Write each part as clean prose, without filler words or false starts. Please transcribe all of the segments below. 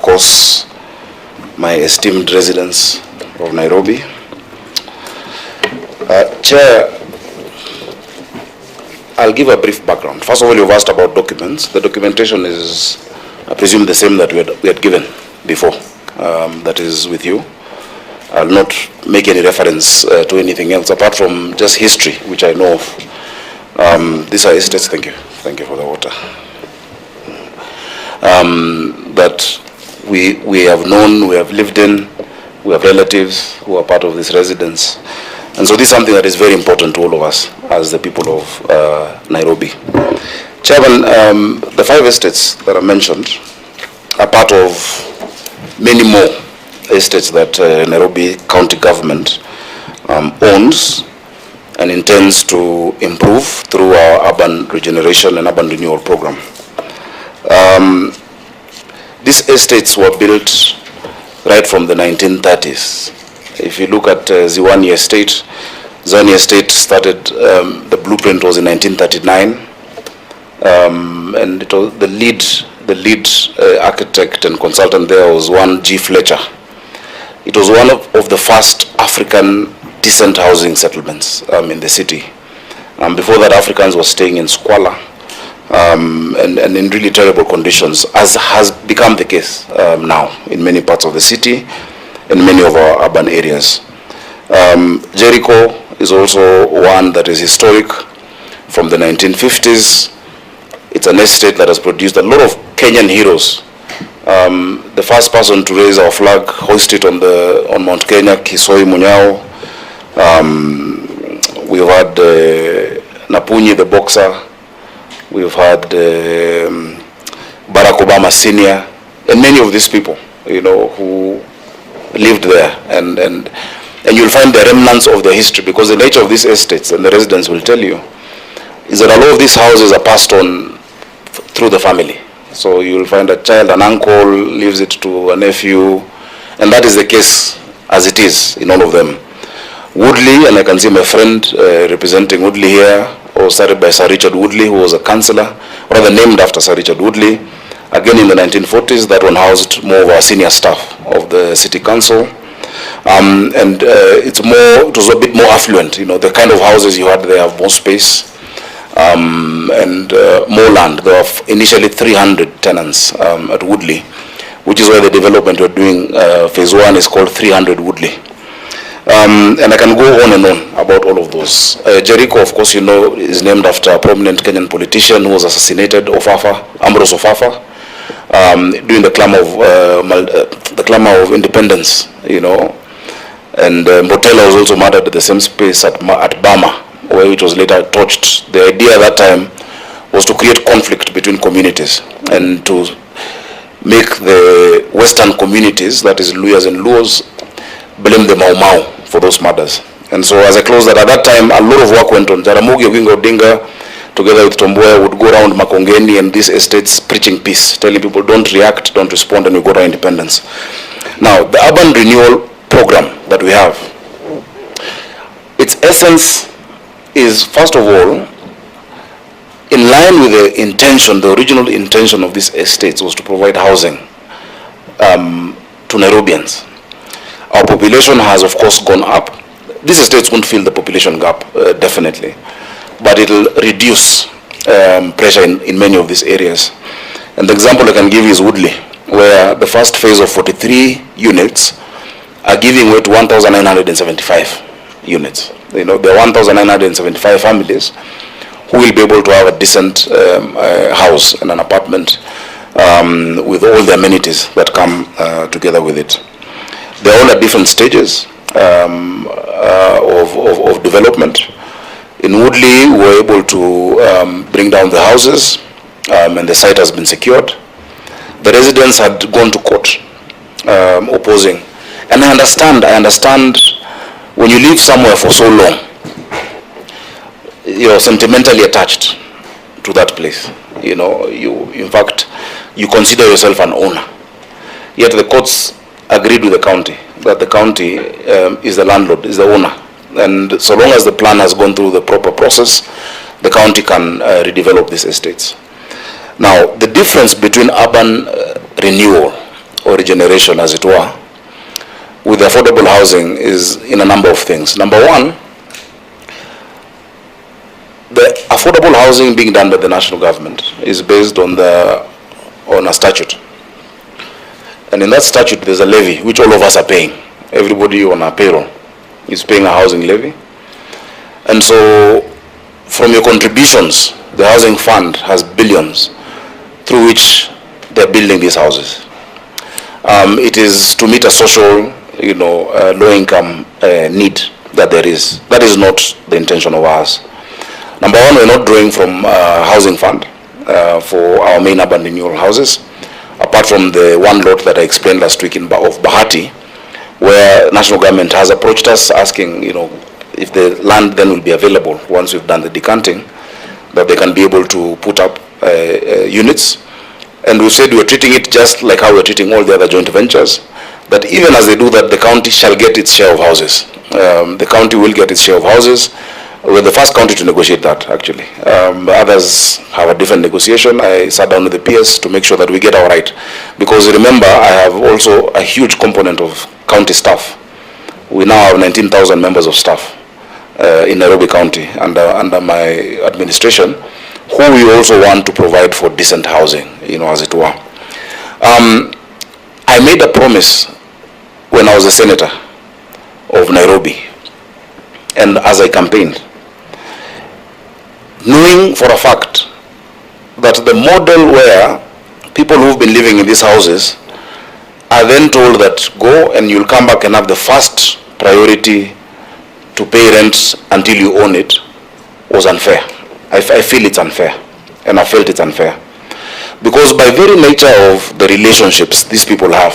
course, my esteemed residents of Nairobi. Chair, I'll give a brief background. First of all, you've asked about documents. The documentation is, I presume, the same that we had given before, that is with you. I'll not make any reference to anything else apart from just history, which I know of. These are estates, thank you. Thank you for the water. That we have known, we have lived in, we have relatives who are part of this residence. And so this is something that is very important to all of us as the people of Nairobi. Chairman, the 5 estates that are mentioned are part of many more estates that Nairobi County Government owns and intends to improve through our urban regeneration and urban renewal program. These estates were built right from the 1930s. If you look at Ziwani Estate, Ziwani Estate started, the blueprint was in 1939, and it was the lead architect and consultant there was one G. Fletcher. It was one of the first African decent housing settlements in the city. Before that, Africans were staying in squalor and in really terrible conditions, as has become the case now in many parts of the city and many of our urban areas. Jericho is also one that is historic from the 1950s. It's an estate that has produced a lot of Kenyan heroes. The first person to raise our flag, hoist it on Mount Kenya, Kisoi Munyao. We've had Napunyi, the boxer. We've had Barack Obama Sr. and many of these people, who lived there. And you'll find the remnants of their history, because the nature of these estates, and the residents will tell you, is that a lot of these houses are passed on through the family. So you'll find a child, an uncle leaves it to a nephew, and that is the case as it is in all of them. Woodley, and I can see my friend representing Woodley here, was started by Sir Richard Woodley, who was a councillor, rather named after Sir Richard Woodley. Again in the 1940s, that one housed more of our senior staff of the city council. It was a bit more affluent, the kind of houses you had there have more space. And more land. There were initially 300 tenants at Woodley, which is why the development we're doing, phase 1 is called 300 Woodley. And I can go on and on about all of those. Jericho, of course, is named after a prominent Kenyan politician who was assassinated, Ambrose Ofafa, during the clamor of independence, And Mbotela was also murdered at the same space at Bama, where it was later torched. The idea at that time was to create conflict between communities and to make the Western communities, that is Luyas and Luos, blame the Mau Mau for those murders. And so as I close that, at that time, a lot of work went on. Jaramogi Oginga Odinga, together with Tomboya, would go around Makongeni and these estates preaching peace, telling people don't react, don't respond, and we go to our independence. Now, the urban renewal program that we have, its essence is, first of all, in line with the intention, the original intention of these estates was to provide housing to Nairobians. Our population has, of course, gone up. These estates won't fill the population gap, definitely, but it will reduce pressure in many of these areas. And the example I can give is Woodley, where the first phase of 43 units are giving way to 1,975 units. There are 1,975 families who will be able to have a decent house and an apartment with all the amenities that come together with it. They're all at different stages of development. In Woodley, we were able to bring down the houses, and the site has been secured. The residents had gone to court opposing. And I understand when you live somewhere for so long, you're sentimentally attached to that place. In fact, you consider yourself an owner. Yet the courts agreed with the county that the county is the landlord, is the owner. And so long as the plan has gone through the proper process, the county can redevelop these estates. Now, the difference between urban renewal or regeneration, as it were, with affordable housing is in a number of things. Number one, the affordable housing being done by the national government is based on a statute. And in that statute, there's a levy, which all of us are paying. Everybody on our payroll is paying a housing levy. And so, from your contributions, the housing fund has billions through which they're building these houses. It is to meet a social, low-income need that there is. That is not the intention of ours. Number one, we're not drawing from housing fund for our main urban renewal houses, apart from the one lot that I explained last week of Bahati, where national government has approached us asking, if the land then will be available once we've done the decanting, that they can be able to put up units. And we said we're treating it just like how we're treating all the other joint ventures, that even as they do that, the county shall get its share of houses. The county will get its share of houses. We're the first county to negotiate that, actually. Others have a different negotiation. I sat down with the PS to make sure that we get our right. Because remember, I have also a huge component of county staff. We now have 19,000 members of staff in Nairobi County under my administration, who we also want to provide for decent housing, as it were. I made a promise when I was a senator of Nairobi, and as I campaigned, knowing for a fact that the model where people who've been living in these houses are then told that go and you'll come back and have the first priority to pay rent until you own it was unfair. I feel it's unfair, and I felt it's unfair. Because by very nature of the relationships these people have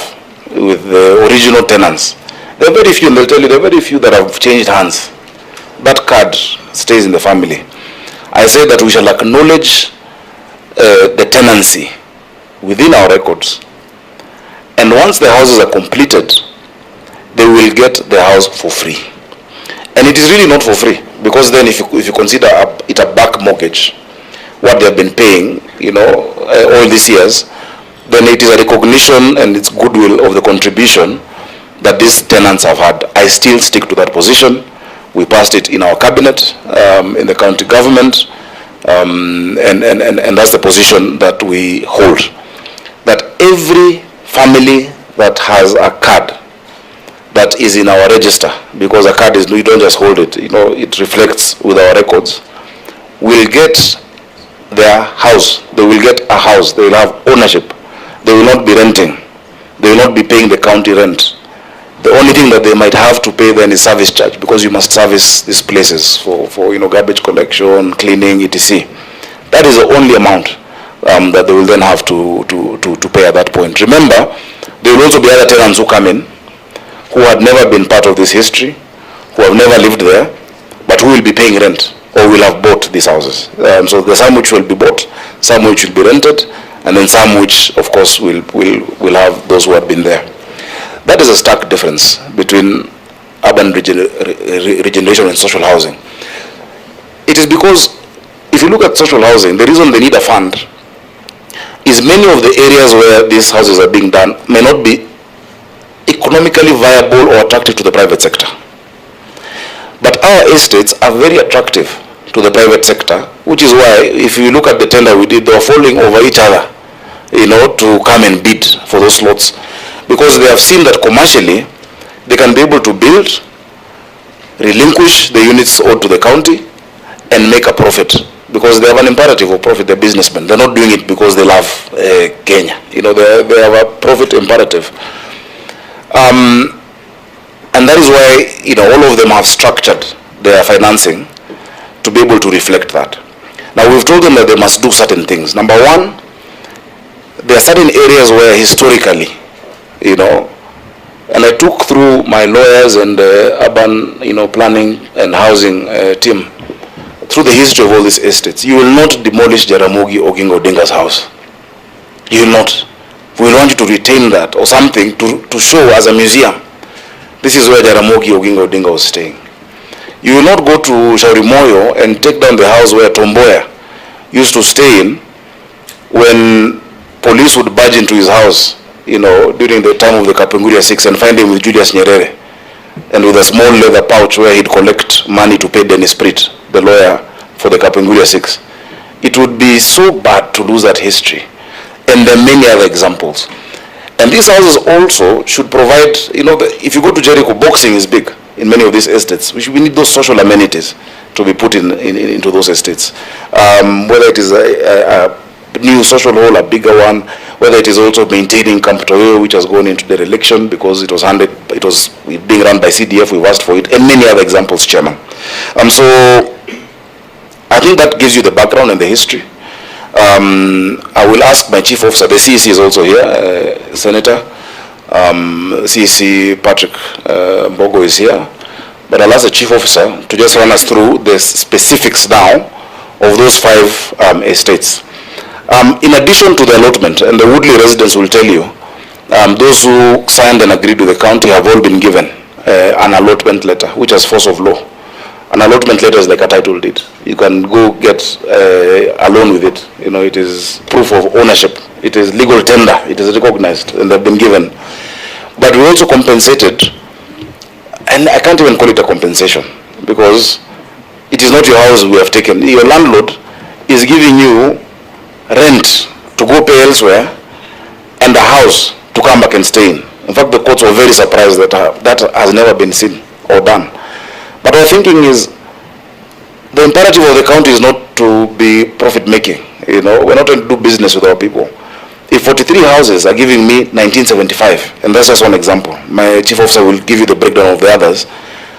with the original tenants, there are very few, and they'll tell you there are very few that have changed hands. That card stays in the family. I say that we shall acknowledge the tenancy within our records, and once the houses are completed, they will get the house for free. And it is really not for free, because then if you consider it a back mortgage, what they have been paying, all these years, then it is a recognition and it's goodwill of the contribution that these tenants have had. I still stick to that position. We passed it in our cabinet, in the county government, and that's the position that we hold. That every family that has a card that is in our register, because a card is, you don't just hold it, it reflects with our records, will get their house. They will get a house. They will have ownership. They will not be renting. They will not be paying the county rent. The only thing that they might have to pay then is service charge, because you must service these places for garbage collection, cleaning, etc. That is the only amount that they will then have to pay at that point. Remember, there will also be other tenants who come in, who had never been part of this history, who have never lived there, but who will be paying rent, or will have bought these houses. So there's some which will be bought, some which will be rented, and then some which, of course, will have those who have been there. That is a stark difference between urban regeneration and social housing. It is because, if you look at social housing, the reason they need a fund is many of the areas where these houses are being done may not be economically viable or attractive to the private sector. But our estates are very attractive to the private sector, which is why, if you look at the tender we did, they were falling over each other, to come and bid for those slots, because they have seen that commercially they can be able to build, relinquish the units owed to the county, and make a profit, because they have an imperative of profit. They're businessmen. They're not doing it because they love Kenya. They have a profit imperative. And that is why, all of them have structured their financing to be able to reflect that. Now, we've told them that they must do certain things. Number one, there are certain areas where historically, and I took through my lawyers and urban, planning and housing team through the history of all these estates. You will not demolish Jaramogi Oginga Odinga's house. You will not. We will want you to retain that, or something to show as a museum. This is where Jaramogi Oginga Odinga was staying. You will not go to Shauri Moyo and take down the house where Tomboya used to stay in when police would barge into his house during the time of the Kapenguria 6 and find him with Julius Nyerere and with a small leather pouch where he'd collect money to pay Dennis Pritt, the lawyer for the Kapenguria 6. It would be so bad to lose that history. And there are many other examples. And these houses also should provide, if you go to Jericho, boxing is big in many of these estates. We need those social amenities to be put into those estates. Whether it is a new social hall, a bigger one, whether it is also maintaining Camp Toyo, which has gone into dereliction because it was being run by CDF, we've asked for it, and many other examples, Chairman. So I think that gives you the background and the history. I will ask my chief officer, the CEC is also here, Senator. CEC Patrick Mbogo is here. But I'll ask the chief officer to just run us through the specifics now of those 5 estates. In addition to the allotment, and the Woodley residents will tell you, those who signed and agreed with the county have all been given an allotment letter, which has force of law. An allotment letter is like a title deed. You can go get a loan with it. It is proof of ownership. It is legal tender. It is recognized, and they've been given. But we also compensated, and I can't even call it a compensation because it is not your house we have taken. Your landlord is giving you rent to go pay elsewhere and a house to come back and stay in. In fact, the courts were very surprised that that has never been seen or done. But our thinking is the imperative of the county is not to be profit-making. We're not trying to do business with our people. If 43 houses are giving me 1975, and that's just one example, my chief officer will give you the breakdown of the others,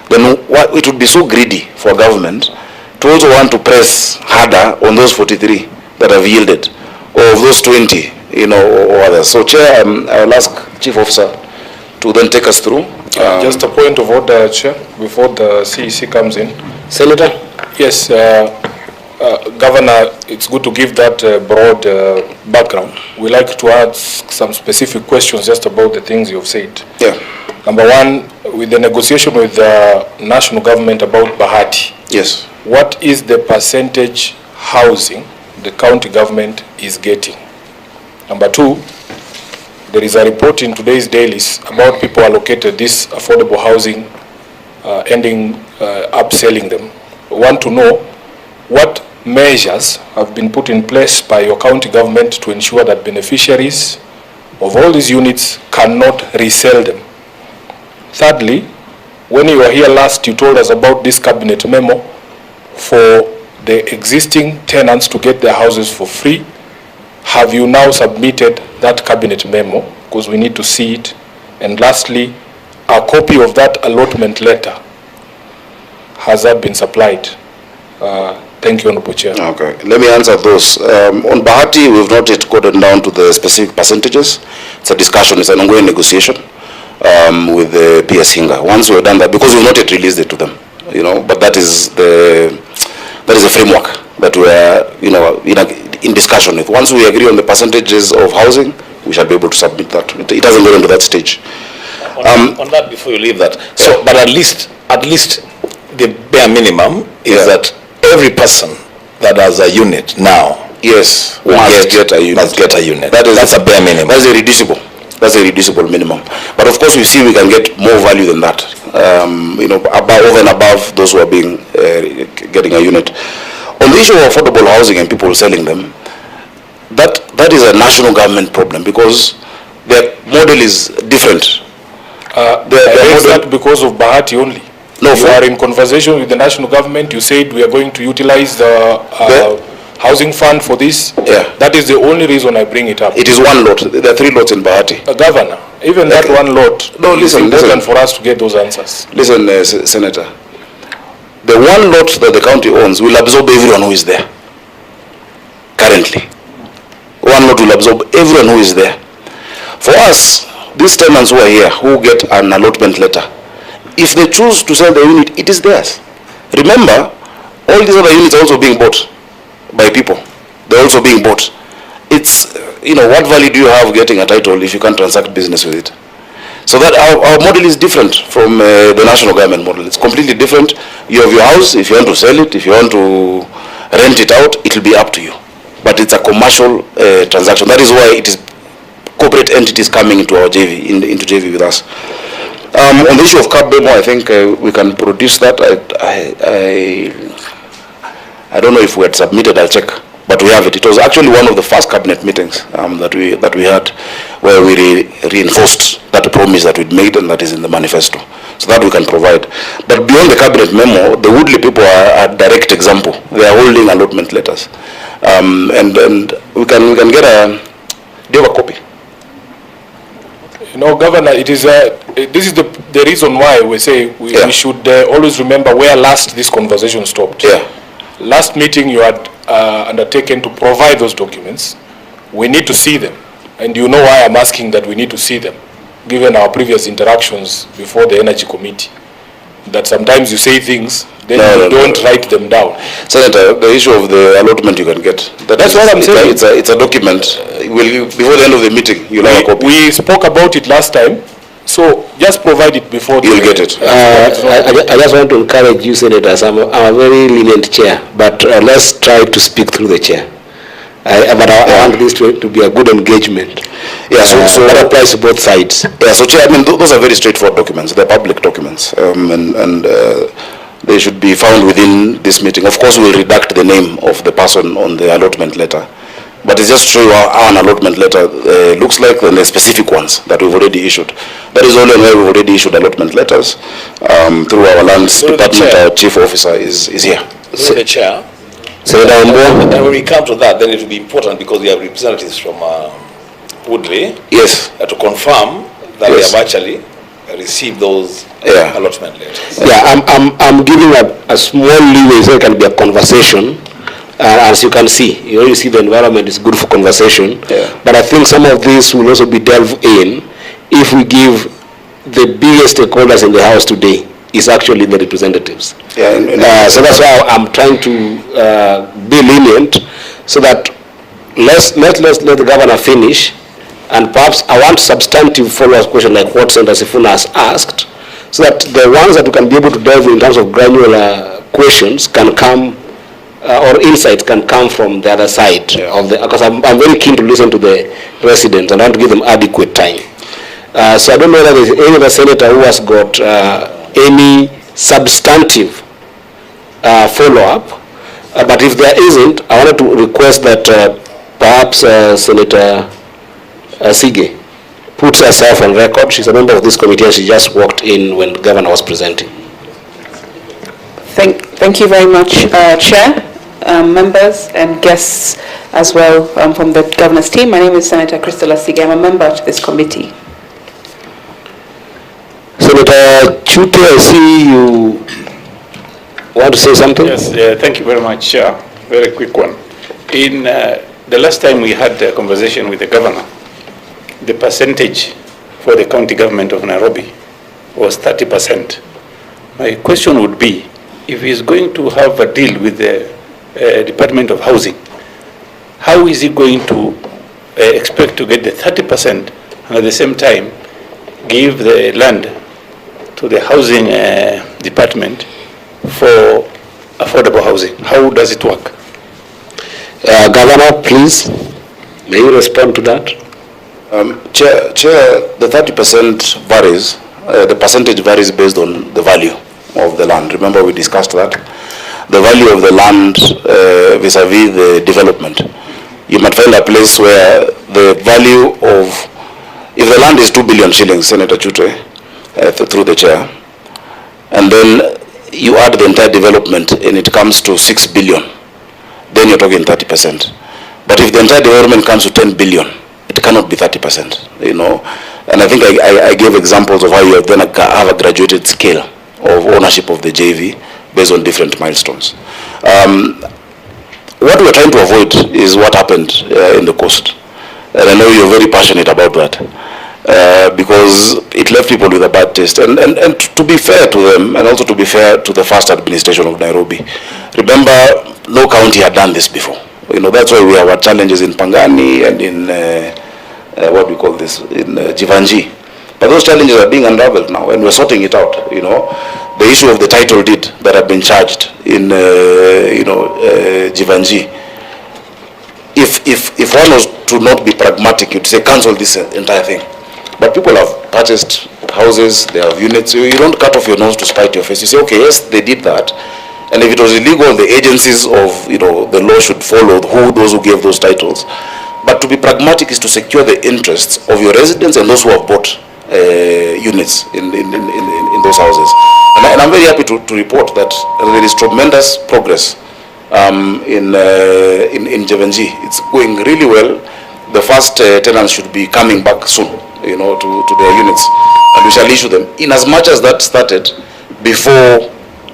then it would be so greedy for government to also want to press harder on those 43 that have yielded, or of those 20, or others. So, Chair, I'll ask Chief Officer to then take us through. Just a point of order, Chair, before the CEC comes in. Senator? Yes, Governor, it's good to give that broad background. We like to ask some specific questions just about the things you've said. Yeah. Number one, with the negotiation with the national government about Bahati. Yes. What is the percentage housing the county government is getting? Number two, there is a report in today's dailies about people allocated this affordable housing, ending up selling them. We want to know what measures have been put in place by your county government to ensure that beneficiaries of all these units cannot resell them. Thirdly, when you were here last, you told us about this cabinet memo for the existing tenants to get their houses for free. Have you now submitted that cabinet memo? Because we need to see it. And lastly, a copy of that allotment letter, has that been supplied? Thank you, Honorable Chair. Okay, let me answer those. On Bahati, we've not yet gotten down to the specific percentages. It's a discussion, it's an ongoing negotiation with the PS Hinga. Once we've done that, because we've not yet released it to them, but that is the framework that we are, in discussion with. Once we agree on the percentages of housing, we shall be able to submit that. It hasn't gone into that stage. On that, before you leave that, so but at least the bare minimum is that every person that has a unit now, yes, must get a unit. That's a bare minimum. That's a reducible minimum. But of course, we see we can get more value than that. Over and above those who are getting a unit. On the issue of affordable housing and people selling them, that is a national government problem because their model is different. Is that because of Bahati only? No, you are in conversation with the national government. You said we are going to utilize the housing fund for this. Yeah. That is the only reason I bring it up. It is one lot. There are 3 lots in Bahati. Governor, even that one lot. No, listen. For us to get those answers. Listen, Senator. The one lot that the county owns will absorb everyone who is there. Currently, one lot will absorb everyone who is there. For us, these tenants who are here, who get an allotment letter, if they choose to sell the unit, it is theirs. Remember, all these other units are also being bought by people. They're also being bought. It's, what value do you have getting a title if you can't transact business with it? So that our model is different from the national government model. It's completely different. You have your house. If you want to sell it, if you want to rent it out, it will be up to you. But it's a commercial transaction. That is why it is corporate entities coming into our JV, into JV with us. On the issue of Cap Memo, I think we can produce that. I don't know if we had submitted, I'll check, but we have it. It was actually one of the first cabinet meetings that we had, where we reinforced that promise that we'd made and that is in the manifesto. So that we can provide. But beyond the cabinet memo, the Woodley people are a direct example. They are holding allotment letters. And we can get a, do you have a copy? You know, Governor, it is this is the reason why we say we should always remember where last this conversation stopped. Yeah. Last meeting you had undertaken to provide those documents. We need to see them. And you know why I'm asking that we need to see them, given our previous interactions before the Energy Committee. That sometimes you say things, then you don't write them down. Senator, the issue of the allotment you can get. That's what I'm saying. It's a document. Before the end of the meeting, you'll have a copy. We spoke about it last time, so just provide it before. You'll get it. I just want to encourage you, senators. I'm a very lenient chair, but let's try to speak through the chair. But I want this to be a good engagement. Yeah, so that applies to both sides. Yeah, so Chair, I mean, those are very straightforward documents. They're public documents, and they should be found within this meeting. Of course, we'll redact the name of the person on the allotment letter, but it's just to show you how an allotment letter looks like, and the specific ones that we've already issued. That is only where we've already issued allotment letters through our lands department. Our chief officer is here. So the chair. And when we come to that, then it will be important because we have representatives from Woodley. Yes. To confirm that they have actually received those allotment letters. Yeah, I'm giving a small leeway so it can be a conversation. As you can see, you see the environment is good for conversation. Yeah. But I think some of this will also be delved in if we give the biggest stakeholders in the house today is actually the representatives. Yeah, so that's why I'm trying to be lenient, so that let's let the governor finish, and perhaps I want substantive follow-up question like what Senator Sifuna has asked, so that the ones that we can be able to delve in terms of granular questions can come, or insights can come from the other side of the, because I'm very keen to listen to the residents and I want to give them adequate time. So I don't know whether there's any other senator who has got any substantive follow-up, but if there isn't, I wanted to request that perhaps Senator Sige puts herself on record. She's a member of this committee and she just walked in when the governor was presenting. Thank you very much, Chair, members and guests as well from the governor's team. My name is Senator Christopher Sige. I'm a member of this committee. Senator Chute, I see you want to say something? Yes, thank you very much, Chair. Very quick one. In the last time we had a conversation with the governor, the percentage for the county government of Nairobi was 30%. My question would be, if he's going to have a deal with the Department of Housing, how is he going to expect to get the 30% and at the same time give the land to the housing department for affordable housing? How does it work? Governor, please, may you respond to that? Chair, the 30% varies, the percentage varies based on the value of the land. Remember we discussed that. The value of the land vis-a-vis the development. You might find a place where the value of, if the land is 2 billion shillings, Senator Chute, through the chair, and then you add the entire development and it comes to 6 billion, then you're talking 30%. But if the entire development comes to 10 billion, it cannot be 30%, you know. And I think I gave examples of how you then have a graduated scale of ownership of the JV based on different milestones. What we're trying to avoid is what happened in the coast. And I know you're very passionate about that. Because it left people with a bad taste. And to be fair to them, and also to be fair to the first administration of Nairobi, remember, no county had done this before. You know, that's why we have our challenges in Pangani and in, what we call this, in Jivanji. But those challenges are being unraveled now, and we're sorting it out, you know. The issue of the title deed that have been charged in, Jivanji, if one was to not be pragmatic, you'd say cancel this entire thing. But people have purchased houses, they have units. You don't cut off your nose to spite your face. You say, okay, yes, they did that. And if it was illegal, the agencies of the law should follow those who gave those titles. But to be pragmatic is to secure the interests of your residents and those who have bought units in those houses. And I'm very happy to report that there is tremendous progress in Jevenji. It's going really well. The first tenants should be coming back soon, to their units, and we shall issue them. In as much as that started before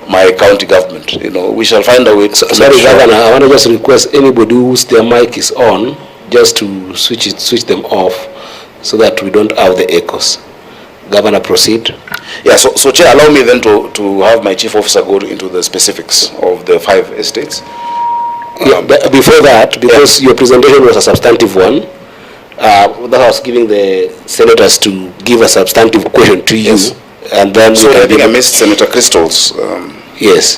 my county government, we shall find a way to Sorry, Governor, I want to just request anybody whose their mic is on, just to switch them off, so that we don't have the echoes. Governor, proceed. Yeah, so Chair, allow me then to have my chief officer go into the specifics of the 5 estates. But before that, because your presentation was a substantive one, that I was giving the senators to give a substantive question to you, yes. And then so I think I missed Senator Crystal's. Yes.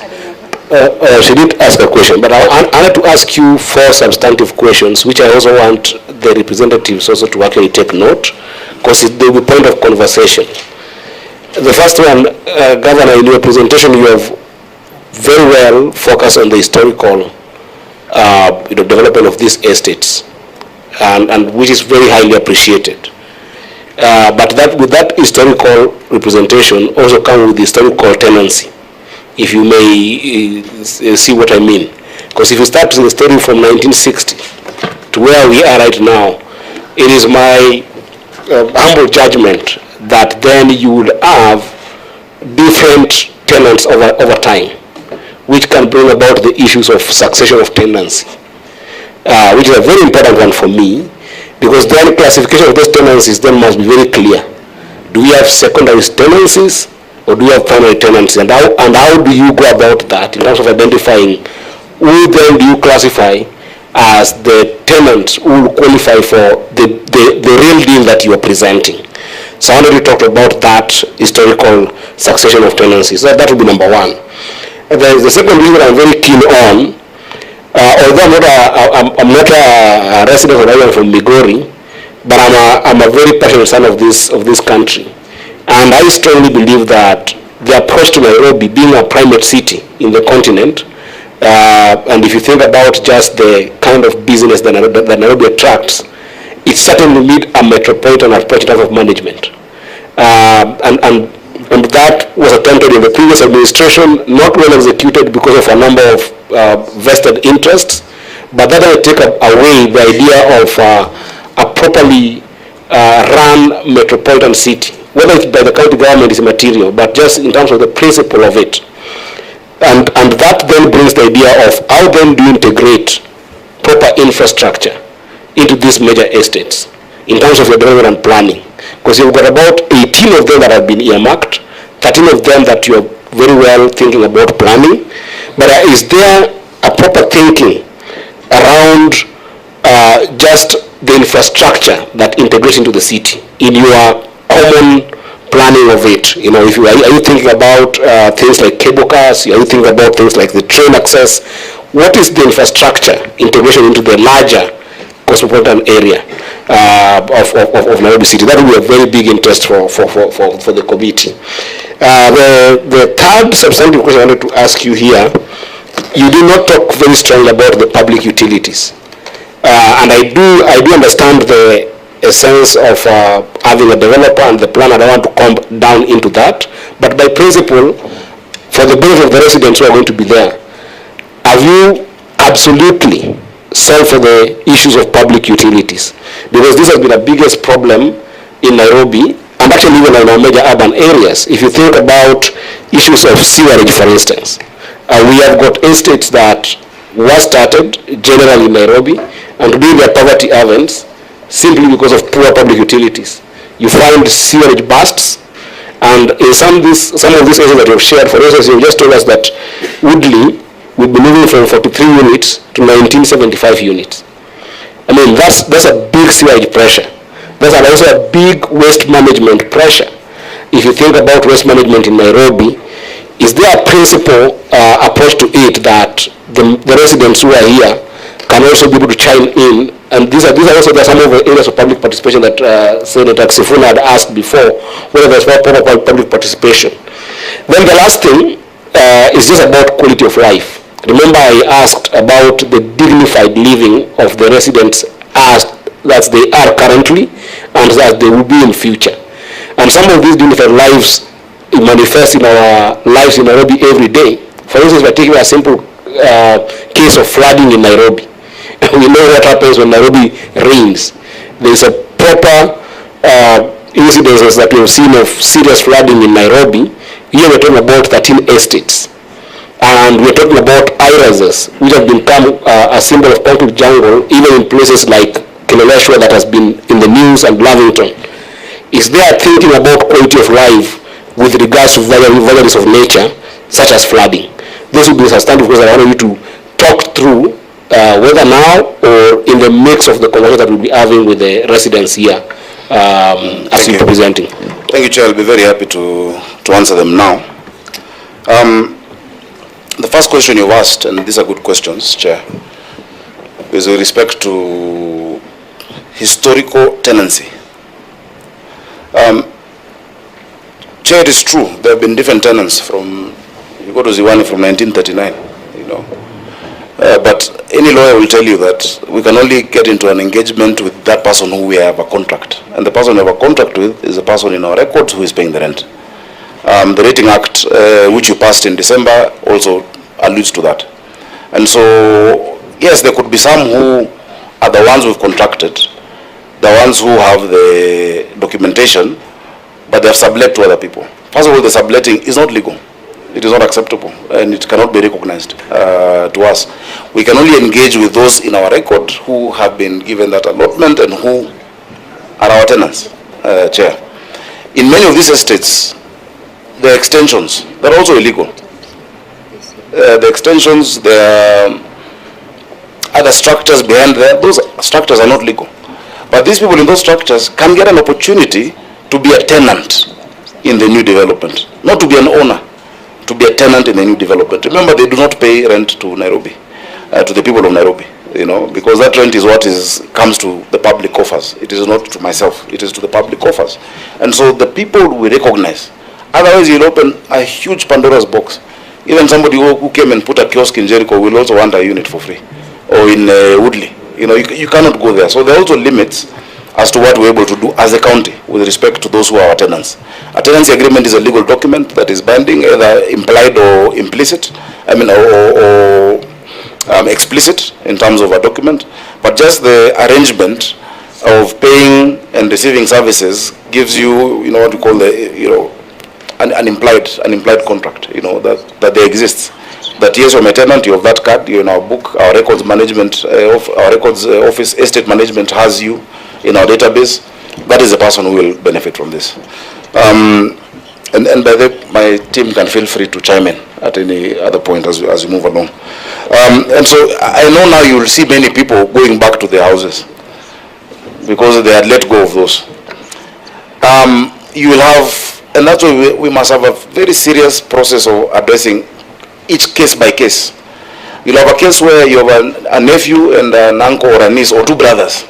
She did ask a question, but I wanted to ask you 4 substantive questions, which I also want the representatives also to actually take note, because it will be point of conversation. The first one, Governor, in your presentation, you have very well focused on the historical development of these estates, and which is very highly appreciated. But with that historical representation also comes with historical tenancy, if you may see what I mean. Because if you start the story from 1960 to where we are right now, it is my humble judgment that then you would have different tenants over time, which can bring about the issues of succession of tenancy, which is a very important one for me, because then classification of those tenancies then must be very clear. Do we have secondary tenancies or do we have primary tenancies? And how do you go about that in terms of identifying who then do you classify as the tenants who will qualify for the real deal that you are presenting? So I already talked about that historical succession of tenancies. So that would be number 1. And then the second reason I'm very keen on, although I'm not a resident of Raila from Migori, but I'm a very passionate son of this country. And I strongly believe that the approach to Nairobi, being a primate city in the continent, and if you think about just the kind of business that Nairobi attracts, it certainly needs a metropolitan approach in terms of management. And that was attempted in the previous administration, not well executed because of a number of vested interests, but that will take away the idea of a properly run metropolitan city, whether it's by the county government is immaterial, but just in terms of the principle of it. And that then brings the idea of how then do you integrate proper infrastructure into these major estates in terms of your development and planning. Because you've got about 18 of them that have been earmarked, 13 of them that you're very well thinking about planning. But is there a proper thinking around just the infrastructure that integrates into the city in your common planning of it? Are you thinking about things like cable cars? Are you thinking about things like the train access? What is the infrastructure integration into the larger cosmopolitan area of Nairobi City? That will be a very big interest for the committee. The third substantive question I wanted to ask you here, you do not talk very strongly about the public utilities. And I do understand the essence of having a developer and the plan. I don't want to come down into that. But by principle, for the benefit of the residents who are going to be there, have you absolutely solved for the issues of public utilities? Because this has been the biggest problem in Nairobi, and actually even in our major urban areas. If you think about issues of sewerage, for instance, we have got estates that were started generally in Nairobi, and today they are poverty havens simply because of poor public utilities. You find sewerage bursts, and in some of these areas that you've shared, for instance, you just told us that Woodley will be moving from 43 units to 1975 units. I mean, that's a big sewerage pressure. There's also a big waste management pressure. If you think about waste management in Nairobi, is there a principle approach to it that the residents who are here can also be able to chime in. And these are also some of the areas of public participation that Senator Sifuna had asked before, whether there's more proper public participation. Then the last thing is just about quality of life. Remember, I asked about the dignified living of the residents as that they are currently and that they will be in future. And some of these dignified lives manifest in our lives in Nairobi every day. For instance, we're taking a simple case of flooding in Nairobi. We know what happens when Nairobi rains. There's a proper incidences that we have seen of serious flooding in Nairobi. Here we're talking about 13 estates. And we're talking about irises, which have become a symbol of concrete jungle, even in places like Kileleshwa that has been in the news, and Lavington. Is there thinking about quality of life with regards to vagaries of nature, such as flooding? This would be a substantive question I wanted you to talk through, whether now or in the mix of the conversation that we'll be having with the residents here as you're presenting. Thank you, Chair. I'll be very happy to answer them now. The first question you've asked, and these are good questions, Chair, is with respect to historical tenancy. Chair, it is true, there have been different tenants from, you go to Ziwani from 1939, you know. But any lawyer will tell you that we can only get into an engagement with that person who we have a contract. And the person we have a contract with is the person in our records who is paying the rent. The Rating Act, which you passed in December, also alludes to that. And so, yes, there could be some who are the ones we've contracted, the ones who have the documentation, but they have sublet to other people. First of all, the subletting is not legal. It is not acceptable, and it cannot be recognized to us. We can only engage with those in our record who have been given that allotment and who are our tenants, Chair. In many of these estates, the extensions, they're also illegal. The extensions, there are other structures behind there. Those structures are not legal. But these people in those structures can get an opportunity to be a tenant in the new development, not to be an owner, to be a tenant in the new development. Remember, they do not pay rent to Nairobi, to the people of Nairobi, you know, because that rent is what comes to the public coffers. It is not to myself, it is to the public coffers. And so the people we recognize. Otherwise, you'll open a huge Pandora's box. Even somebody who came and put a kiosk in Jericho will also want a unit for free, or in Woodley. You know, you cannot go there. So there are also limits as to what we're able to do as a county with respect to those who are our tenants. A tenancy agreement is a legal document that is binding, either implied or implicit, or explicit in terms of a document. But just the arrangement of paying and receiving services gives you, you know, what we call the, you know, an implied contract, you know, that there exists. That yes, you're a tenant, you have that card, you're in our book, our records management, our records office, estate management has you in our database. That is the person who will benefit from this. And by the my team can feel free to chime in at any other point as we move along. And so I know now you will see many people going back to their houses because they had let go of those. You will have, and that's why we must have a very serious process of addressing each case by case. You'll have a case where you have a nephew and an uncle or a niece or two brothers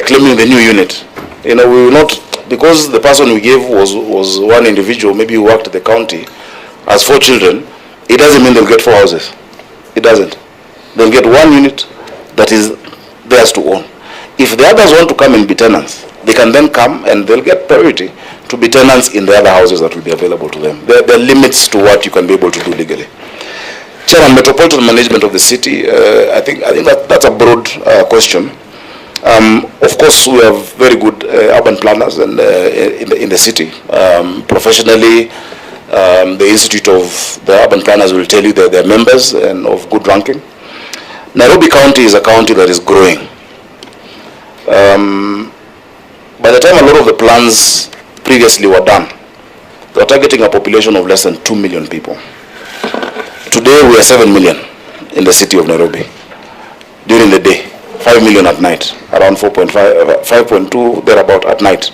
claiming the new unit. You know, we will not, because the person we gave was one individual, maybe who worked at the county, as 4 children, it doesn't mean they'll get 4 houses. It doesn't. They'll get 1 unit that is theirs to own. If the others want to come and be tenants, they can then come and they'll get priority to be tenants in the other houses that will be available to them. There are limits to what you can be able to do legally. Chair, on metropolitan management of the city, I think that's a broad question. Of course, we have very good urban planners and in the city. Professionally, the Institute of the Urban Planners will tell you that they're members and of good ranking. Nairobi County is a county that is growing. By the time a lot of the plans previously were done, they were targeting a population of less than 2 million people. Today we are 7 million in the city of Nairobi during the day, 5 million at night, around 5.2 thereabout at night,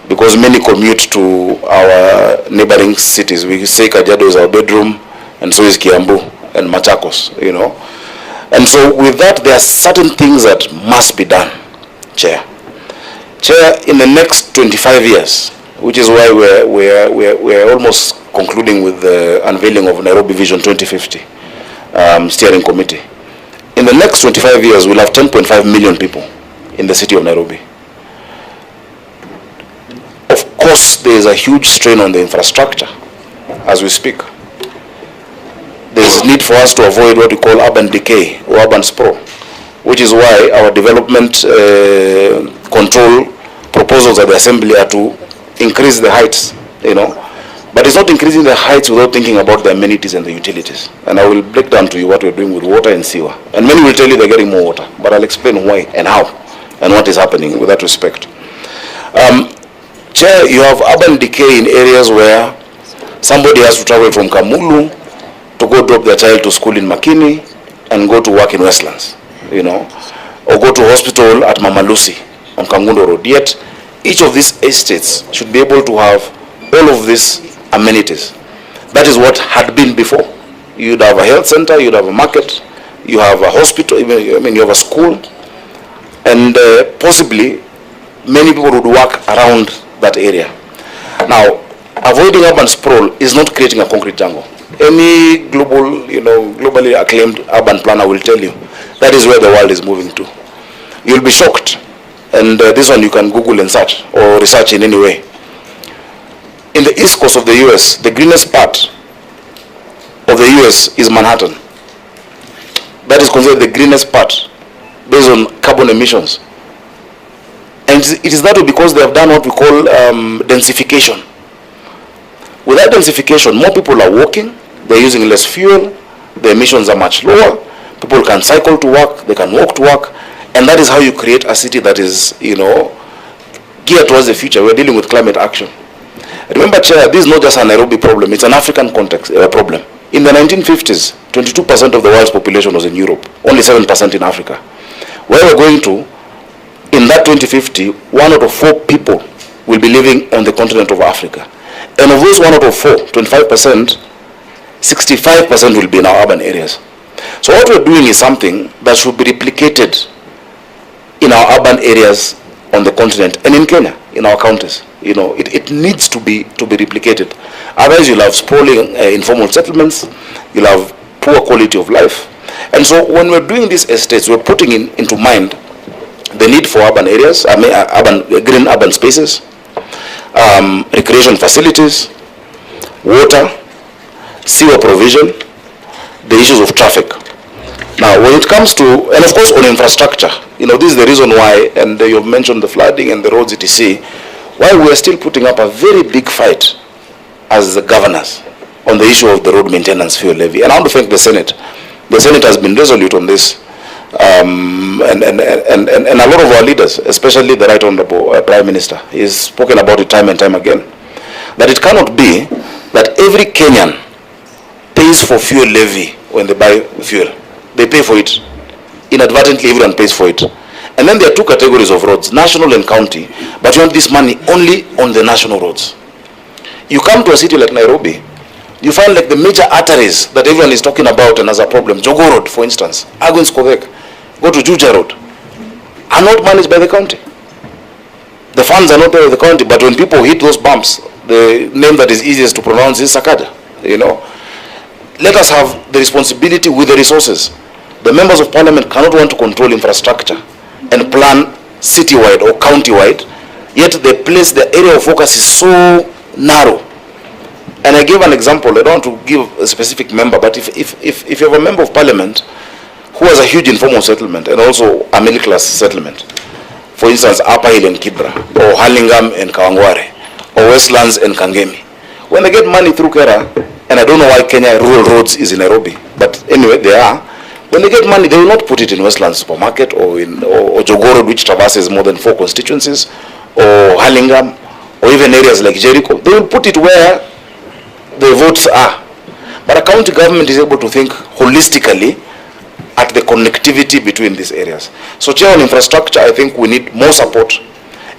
because many commute to our neighboring cities. We say Kajiado is our bedroom, and so is Kiambu and Machakos, you know. And so with that, there are certain things that must be done, Chair. Chair, in the next 25 years, which is why we're almost concluding with the unveiling of Nairobi Vision 2050 steering committee. In the next 25 years, we'll have 10.5 million people in the city of Nairobi. Of course, there is a huge strain on the infrastructure as we speak. There is need for us to avoid what we call urban decay or urban sprawl, which is why our development control proposals at the assembly are to increase the heights, But it's not increasing the heights without thinking about the amenities and the utilities. And I will break down to you what we're doing with water and sewer. And many will tell you they're getting more water, but I'll explain why and how and what is happening with that respect. Chair, you have urban decay in areas where somebody has to travel from Kamulu to go drop their child to school in Makini and go to work in Westlands, or go to hospital at Mama Lucy on Kangundo Road. Yet, each of these estates should be able to have all of these amenities. That is what had been before. You'd have a health center, you'd have a market, you have a hospital, you have a school, and possibly many people would work around that area. Now, avoiding urban sprawl is not creating a concrete jungle. Any globally acclaimed urban planner will tell you that is where the world is moving to. You'll be shocked. And this one you can Google and search or research in any way. In the east coast of the US, the greenest part of the US is Manhattan. That is considered the greenest part based on carbon emissions. And it is that way because they have done what we call densification. With that densification, more people are walking, they're using less fuel, the emissions are much lower, people can cycle to work, they can walk to work, and that is how you create a city that is, geared towards the future. We're dealing with climate action. Remember, Chair, this is not just a Nairobi problem, it's an African context problem. In the 1950s, 22% of the world's population was in Europe, only 7% in Africa. Where we're going to, in that 2050, 1 out of 4 people will be living on the continent of Africa. And of those 1 out of 4, 25%, 65% will be in our urban areas. So what we're doing is something that should be replicated in our urban areas on the continent and in Kenya, in our counties. It needs to be replicated. Otherwise, you'll have sprawling informal settlements, you'll have poor quality of life. And so when we're doing these estates, we're putting into mind the need for urban areas, green urban spaces, recreation facilities, water, sewer provision, the issues of traffic. Now, when it comes to, and of course on infrastructure, this is the reason why, and you've mentioned the flooding and the roads, etc., why we are still putting up a very big fight as the governors on the issue of the road maintenance fuel levy. And I want to thank the Senate. The Senate has been resolute on this. And a lot of our leaders, especially the Right Honorable Prime Minister, he's spoken about it time and time again, that it cannot be that every Kenyan pays for fuel levy when they buy fuel. They pay for it. Inadvertently, everyone pays for it. And then there are 2 categories of roads, national and county, but you want this money only on the national roads. You come to a city like Nairobi, you find like the major arteries that everyone is talking about and has a problem, Jogo Road, for instance, Agwins Kovek, go to Juja Road, are not managed by the county. The funds are not there with the county, but when people hit those bumps, the name that is easiest to pronounce is Sakaja. Let us have the responsibility with the resources. The members of parliament cannot want to control infrastructure and plan citywide or countywide, yet the area of focus is so narrow. And I gave an example, I don't want to give a specific member, but if you have a member of parliament who has a huge informal settlement and also a middle class settlement, for instance, Upper Hill and Kibra, or Hurlingham and Kawangware, or Westlands and Kangemi, when they get money through Kera, and I don't know why Kenya rural roads is in Nairobi, but anyway, they are. When they get money, they will not put it in Westlands Supermarket or Jogo Road, which traverses more than 4 constituencies, or Hurlingham, or even areas like Jericho. They will put it where the votes are. But a county government is able to think holistically at the connectivity between these areas. So, Chair, on infrastructure, I think we need more support,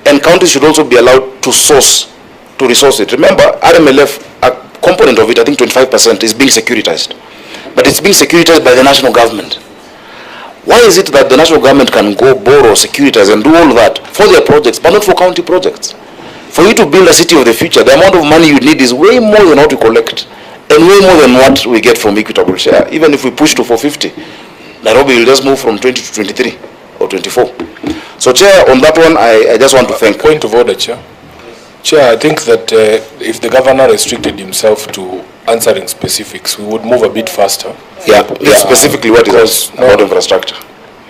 and counties should also be allowed to resource it. Remember, RMLF, a component of it, I think 25%, is being securitized. But it's being securitized by the national government. Why is it that the national government can go borrow securities and do all that for their projects, but not for county projects? For you to build a city of the future, the amount of money you need is way more than what we collect, and way more than what we get from equitable share. Even if we push to 450, Nairobi will just move from 20 to 23 or 24. So, Chair, on that one, I just want to thank. Point of order, Chair. Chair, I think that if the governor restricted himself to answering specifics, we would move a bit faster. Yeah, specifically what is about infrastructure?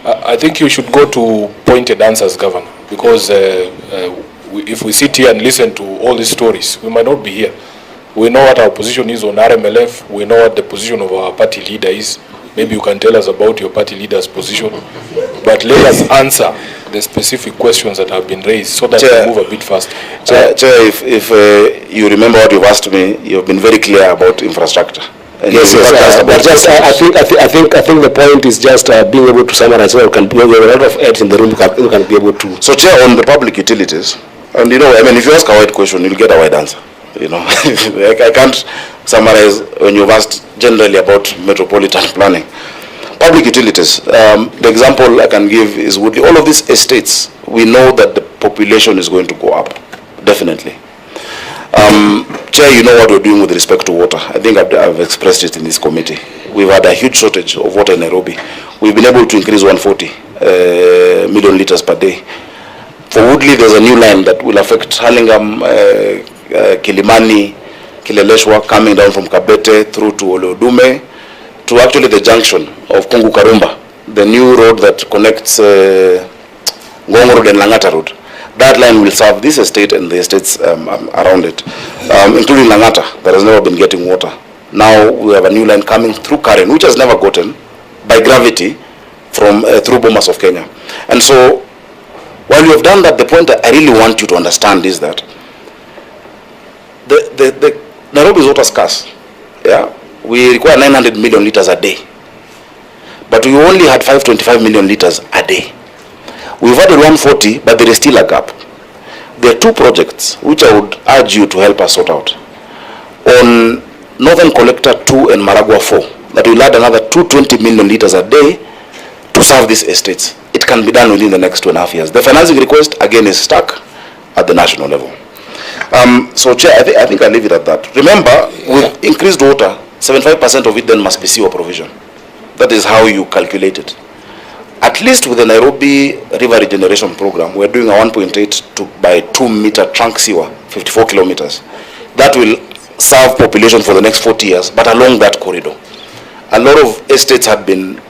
I think you should go to pointed answers, Governor, because if we sit here and listen to all these stories, we might not be here. We know what our position is on RMLF. We know what the position of our party leader is. Maybe you can tell us about your party leader's position. But let us answer the specific questions that have been raised so that we move a bit faster. Chair, if you remember what you've asked me, you've been very clear about infrastructure. And yes, but just I think the point is just being able to summarize. So there are a lot of heads in the room who can be able to. So, Chair, on the public utilities, and you know, I mean, if you ask a wide question, you'll get a wide answer. You know, I can't summarize when you've asked generally about metropolitan planning. Public utilities, the example I can give is with all of these estates, we know that the population is going to go up, definitely. Chair, you know what we're doing with respect to water. I think I've expressed it in this committee. We've had a huge shortage of water in Nairobi. We've been able to increase 140 million liters per day. For Woodley, there's a new line that will affect Hurlingham, Kilimani, Kileleshwa, coming down from Kabete through to Oleodume, to actually the junction of Kungu Karumba, the new road that connects Ngong Road and Langata Road. That line will serve this estate and the estates around it, including Langata, that has never been getting water. Now we have a new line coming through Karen, which has never gotten by gravity from through Bomas of Kenya. And so, while you have done that, the point that I really want you to understand is that the Nairobi is water scarce. Yeah, we require 900 million liters a day, but we only had 525 million liters a day. We've added 140, but there is still a gap. There are two projects which I would urge you to help us sort out. On Northern Collector 2 and Maragua 4, that will add another 220 million liters a day to serve these estates. It can be done within the next 2.5 years. The financing request, again, is stuck at the national level. So, Chair, I think I'll leave it at that. Remember, with increased water, 75% of it then must be sewer provision. That is how you calculate it. At least with the Nairobi River Regeneration Program, we're doing a 1.8 by 2 meter trunk sewer, 54 kilometers. That will serve population for the next 40 years, but along that corridor. A lot of estates had been,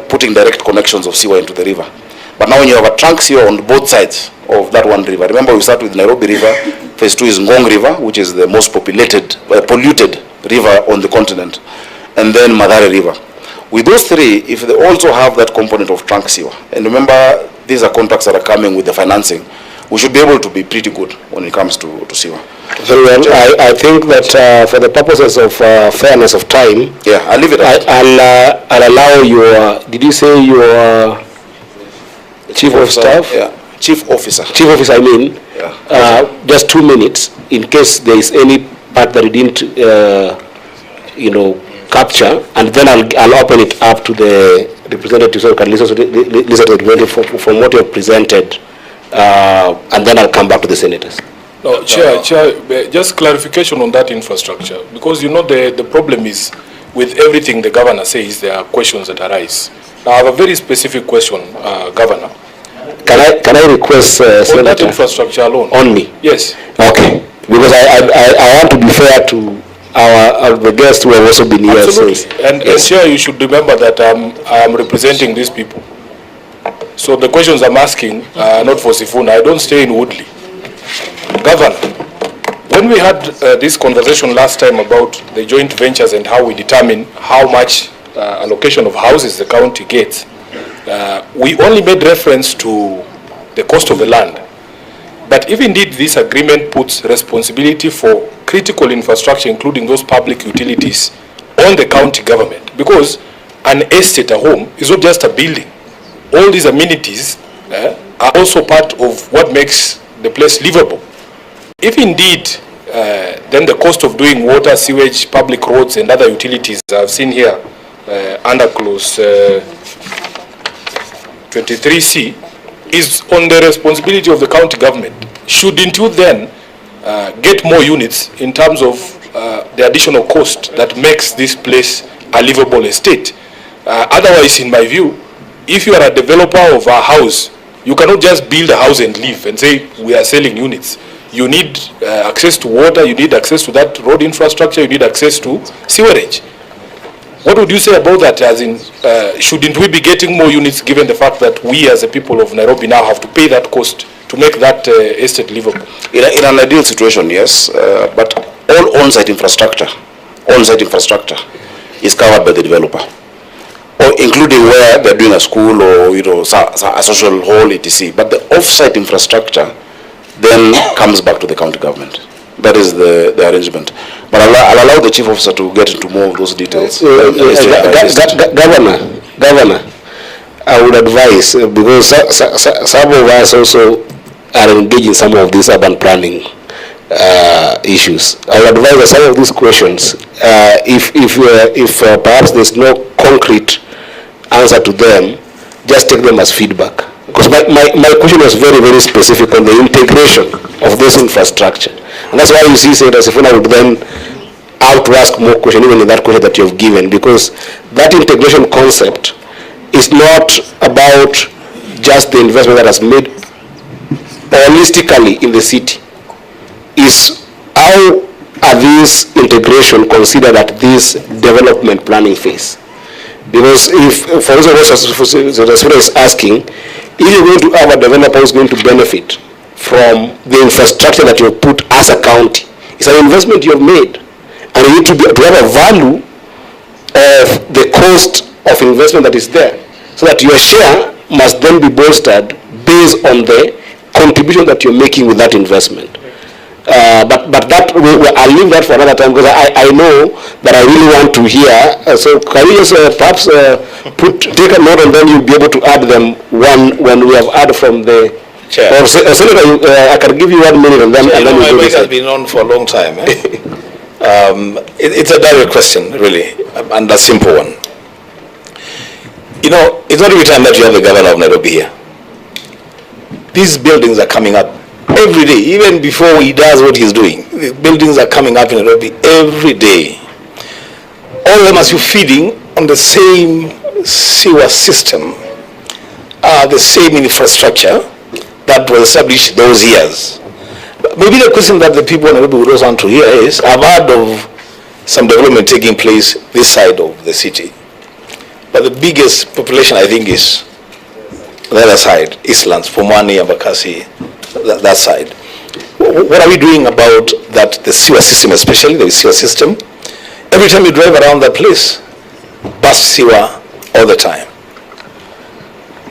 putting direct connections of sewer into the river. But now when you have a trunk sewer on both sides of that one river, remember we start with Nairobi River, phase 2 is Ngong River, which is the most polluted river on the continent, and then Mathare River. With those three, if they also have that component of trunk sewer, and remember these are contracts that are coming with the financing, we should be able to be pretty good when it comes to sewer. Very well. I think that for the purposes of fairness of time, yeah, I'll leave it at that. I'll allow your, did you say your Chief of Staff? Yeah, Chief Officer. Chief Officer, I mean, yeah. Just 2 minutes in case there is any part that you didn't, capture, and then I'll open it up to the representatives so you can listen to the representative from what you have presented, and then I'll come back to the senators. No, Chair, just clarification on that infrastructure, because the problem is with everything the governor says, there are questions that arise. Now I have a very specific question, Governor. Can I request on that infrastructure alone? Only? Yes. Okay, because I want to be fair to the guests who have also been here. Absolutely. And yes. Chair, you should remember that I am representing these people. So the questions I'm asking are not for Sifuna. I don't stay in Woodley. Governor, when we had this conversation last time about the joint ventures and how we determine how much allocation of houses the county gets, we only made reference to the cost of the land. But if indeed this agreement puts responsibility for critical infrastructure, including those public utilities, on the county government, because an estate, a home, is not just a building. All these amenities are also part of what makes the place livable. If indeed, then the cost of doing water, sewage, public roads, and other utilities I've seen here under clause 23C is on the responsibility of the county government. Shouldn't you then get more units in terms of the additional cost that makes this place a livable estate? Otherwise, in my view, if you are a developer of a house, you cannot just build a house and leave and say we are selling units. You need access to water, you need access to that road infrastructure, you need access to sewerage. What would you say about that, as in, shouldn't we be getting more units given the fact that we as a people of Nairobi now have to pay that cost to make that estate livable? In an ideal situation, yes, but all on-site infrastructure is covered by the developer, or including where they're doing a school or a social hall, etc. But the off-site infrastructure then comes back to the county government. That is the arrangement. But I'll allow the chief officer to get into more of those details. Governor, I would advise, because some of us also are engaged in some of these urban planning issues. I would advise that some of these questions, if perhaps there's no concrete answer to them, just take them as feedback. Because my question was very, very specific on the integration of this infrastructure. And that's why you see Senator Sifuna would then out to ask more questions, even in that question that you have given, because that integration concept is not about just the investment that has made holistically in the city. Is how are these integration considered at this development planning phase? Because if, for instance, what Senator is asking, if you're going to have a developer who's going to benefit from the infrastructure that you've put as a county, it's an investment you've made, and you need to have a value of the cost of investment that is there, so that your share must then be bolstered based on the contribution that you're making with that investment. But that I'll leave that for another time, because I know that I really want to hear. So can you just perhaps take a note, and then you'll be able to add them when we have heard from the Chair. Or Senator, I can give you 1 minute, and then my mic has been on for a long time. It's a direct question, really, and a simple one. You know, it's not every time that you have the governor of Nairobi here. These buildings are coming up every day, even before he does what he's doing. The buildings are coming up in Nairobi every day. All of them are feeding on the same sewer system, the same infrastructure that was established those years. Maybe the question that the people in Nairobi would also want to hear is, I've heard of some development taking place this side of the city, but the biggest population, I think, is the other side, Eastlands, Pumwani, Embakasi, that side. What are we doing about that, the sewer system, especially the sewer system? Every time you drive around that place, burst sewer all the time.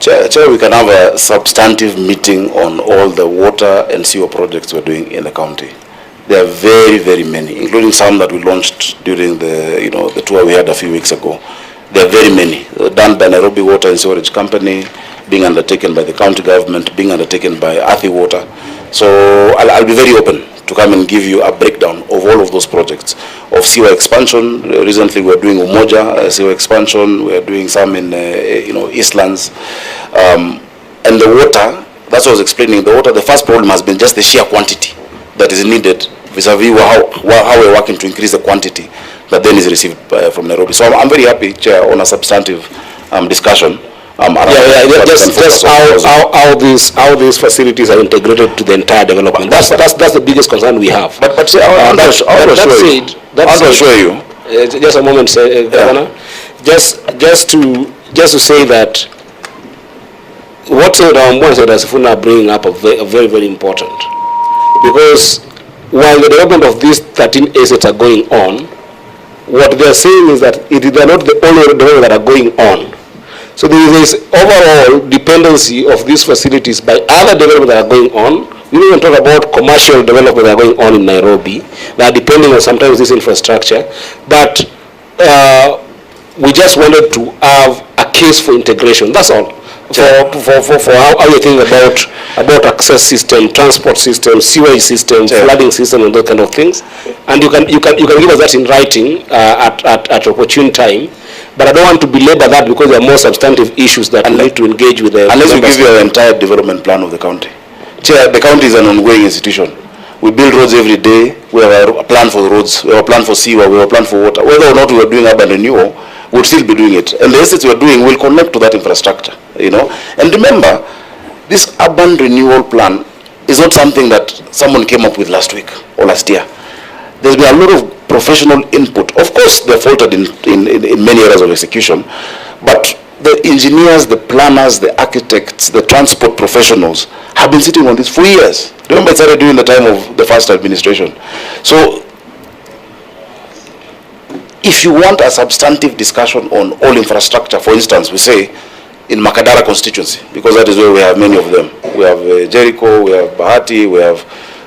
Chair, we can have a substantive meeting on all the water and sewer projects we're doing in the county. There are very, very many, including some that we launched during the tour we had a few weeks ago. There are very many, done by Nairobi Water and Sewerage Company, being undertaken by the county government, being undertaken by Athi Water. So I'll be very open to come and give you a breakdown of all of those projects. Of sewer expansion, recently we're doing Umoja sewer expansion, we're doing some in Eastlands. And the water, that's what I was explaining, the water, the first problem has been just the sheer quantity that is needed vis-a-vis how we're working to increase the quantity that then is received from Nairobi. So I'm very happy, Chair, on a substantive discussion. Just how these facilities are integrated to the entire development. That's the biggest concern we have. But I'll assure you. Just a moment, Governor. Just to say that what Senator Sifuna bringing up are very, very important, because while the development of these 13 assets are going on, what they are saying is that they are not the only development that are going on. So there is overall dependency of these facilities by other developments that are going on. We don't even talk about commercial development that are going on in Nairobi that are depending on sometimes this infrastructure. But we just wanted to have a case for integration. That's all. For how you think about access system, transport system, sewage system, flooding system, and those kind of things. And you can give us that in writing at opportune time. But I don't want to belabor that because there are more substantive issues that we need to engage with the... Unless we give you our entire development plan of the county. Chair, the county is an ongoing institution. We build roads every day. We have a plan for roads. We have a plan for sewer. We have a plan for water. Whether or not we are doing urban renewal, we'll still be doing it. And the estates we are doing will connect to that infrastructure, you know. And remember, this urban renewal plan is not something that someone came up with last week or last year. There's been a lot of professional input. Of course, they're faltered in many areas of execution, but the engineers, the planners, the architects, the transport professionals have been sitting on this for years. Remember, it started during the time of the first administration. So, if you want a substantive discussion on all infrastructure, for instance, we say in Makadara constituency, because that is where we have many of them. We have Jericho, we have Bahati, we have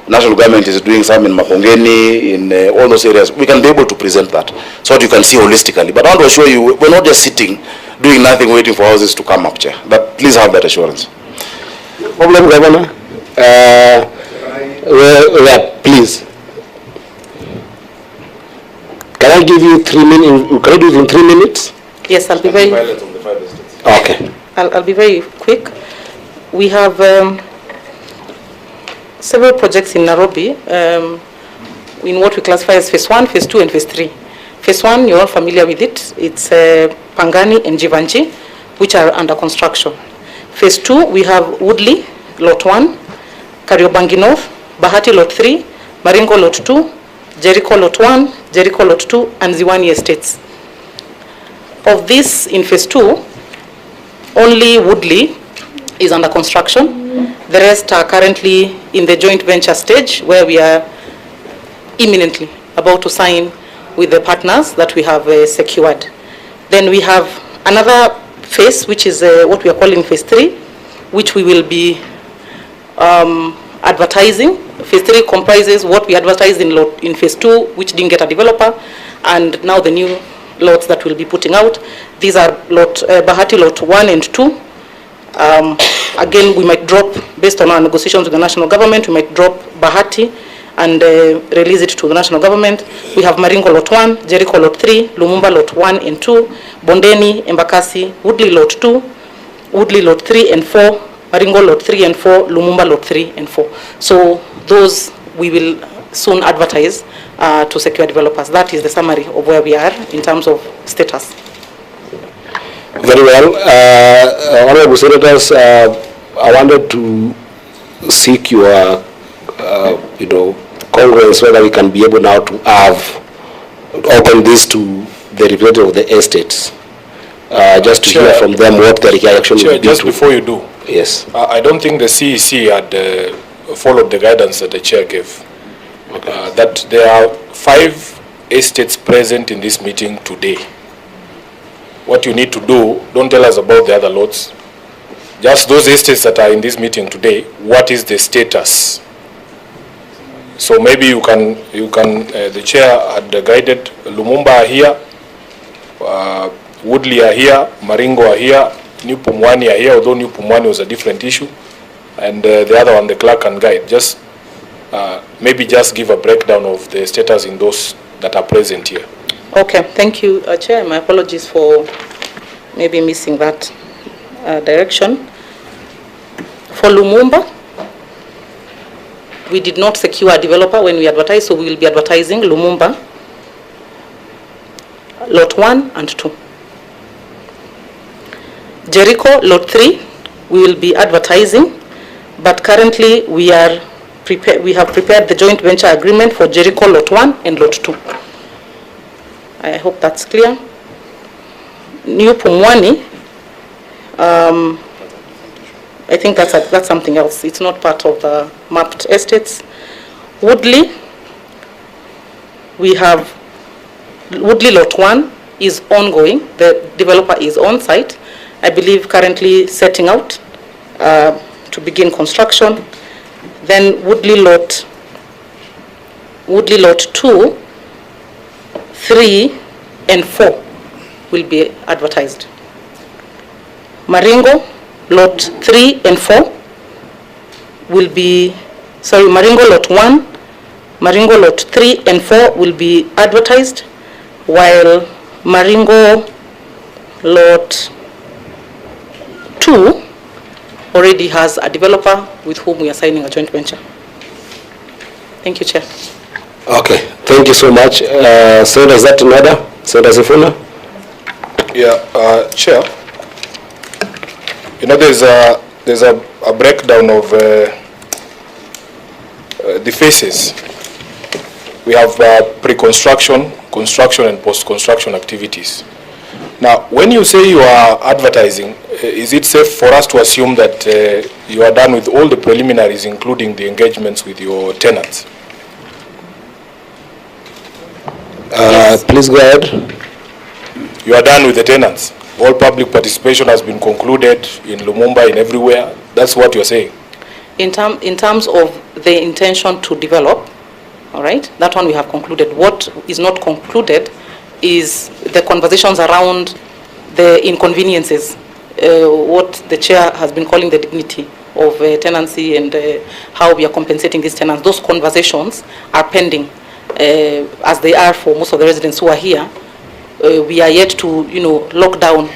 national government is doing some in Makongeni, in all those areas. We can be able to present that so that you can see holistically. But I want to assure you, we're not just sitting, doing nothing, waiting for houses to come up, Chair. But please have that assurance. Problem, Governor? Please. Can I give you 3 minutes? Can I do it in 3 minutes? Yes, I'll be very... Okay. I'll be very quick. We have several projects in Nairobi in what we classify as phase 1, phase 2, and phase 3. Phase 1, you're all familiar with it. It's Pangani and Jivanji, which are under construction. Phase 2, we have Woodley, Lot 1, Kariobangi North, Bahati Lot 3, Maringo Lot 2, Jericho Lot 1, Jericho Lot 2, and Ziwani Estates. Of this, in phase 2, only Woodley is under construction. The rest are currently in the joint venture stage, where we are imminently about to sign with the partners that we have secured. Then we have another phase, which is what we are calling phase 3, which we will be advertising. Phase 3 comprises what we advertised in phase 2, which didn't get a developer, and now the new lots that we'll be putting out. These are Bahati Lot 1 and 2. Again, we might drop, based on our negotiations with the national government, we might drop Bahati and release it to the national government. We have Maringo Lot 1, Jericho Lot 3, Lumumba Lot 1 and 2, Bondeni, Embakasi, Woodley Lot 2, Woodley Lot 3 and 4, Maringo Lot 3 and 4, Lumumba Lot 3 and 4. So those we will soon advertise to secure developers. That is the summary of where we are in terms of status. Very well. Honorable Senators, I wanted to seek your, congruence whether we can be able now to have open this to the representative of the estates, just to hear from them what their reaction will be. Just before you do, yes, I don't think the CEC had followed the guidance that the chair gave. Okay. That there are 5 estates present in this meeting today. What you need to do, don't tell us about the other lots. Just those estates that are in this meeting today, what is the status? So maybe you can the chair had guided Lumumba are here, Woodley are here, Maringo are here, New Pumwani are here, although New Pumwani was a different issue, and the other one, the clerk can guide. Just maybe just give a breakdown of the status in those that are present here. Okay, thank you, Chair. My apologies for maybe missing that direction. For Lumumba, we did not secure a developer when we advertised, so we will be advertising Lumumba, Lot 1 and 2. Jericho, Lot 3, we will be advertising, but currently we have prepared the joint venture agreement for Jericho, Lot 1 and Lot 2. I hope that's clear. New Pumwani, I think that's something else. It's not part of the mapped estates. Woodley, we have Woodley Lot 1 is ongoing. The developer is on site. I believe currently setting out to begin construction. Then Woodley Lot 2, 3 and 4 will be advertised. Maringo Lot 3 and 4 will be, Maringo Lot 1, Maringo Lot 3 and 4 will be advertised, while Maringo Lot 2 already has a developer with whom we are signing a joint venture. Thank you, Chair. Okay, thank you so much. Senator, is that in order? Senator Sifuna? Yeah, Chair. You know, there's a breakdown of the phases. We have pre-construction, construction, and post-construction activities. Now, when you say you are advertising, is it safe for us to assume that you are done with all the preliminaries, including the engagements with your tenants? Yes. Please go ahead. You are done with the tenants. All public participation has been concluded in Lumumba, in everywhere. That's what you're saying. In terms of the intention to develop, all right, that one we have concluded. What is not concluded is the conversations around the inconveniences, what the chair has been calling the dignity of tenancy and how we are compensating these tenants. Those conversations are pending, as they are for most of the residents who are here. We are yet to, lock down.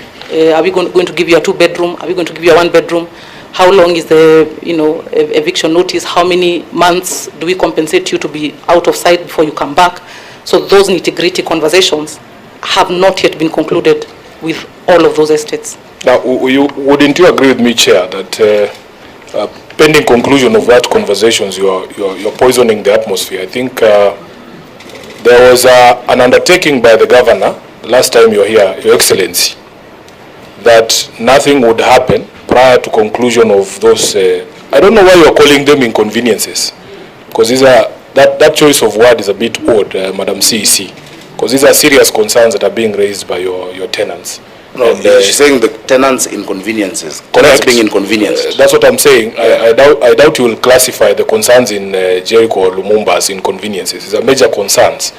Are we going to give you a 2-bedroom? Are we going to give you a 1-bedroom? How long is the, eviction notice? How many months do we compensate you to be out of sight before you come back? So those nitty-gritty conversations have not yet been concluded with all of those estates. Now, wouldn't you agree with me, Chair, that pending conclusion of that conversations, you're poisoning the atmosphere? I think there was an undertaking by the governor last time you were here, Your Excellency, that nothing would happen prior to conclusion of those. I don't know why you're calling them inconveniences, because these are that choice of word is a bit odd, Madam CEC, because these are serious concerns that are being raised by your tenants. No, and, she's saying the tenants' inconveniences. Tenants being inconvenienced. That's what I'm saying. I doubt you will classify the concerns in Jericho or Lumumba as inconveniences. These are major concerns.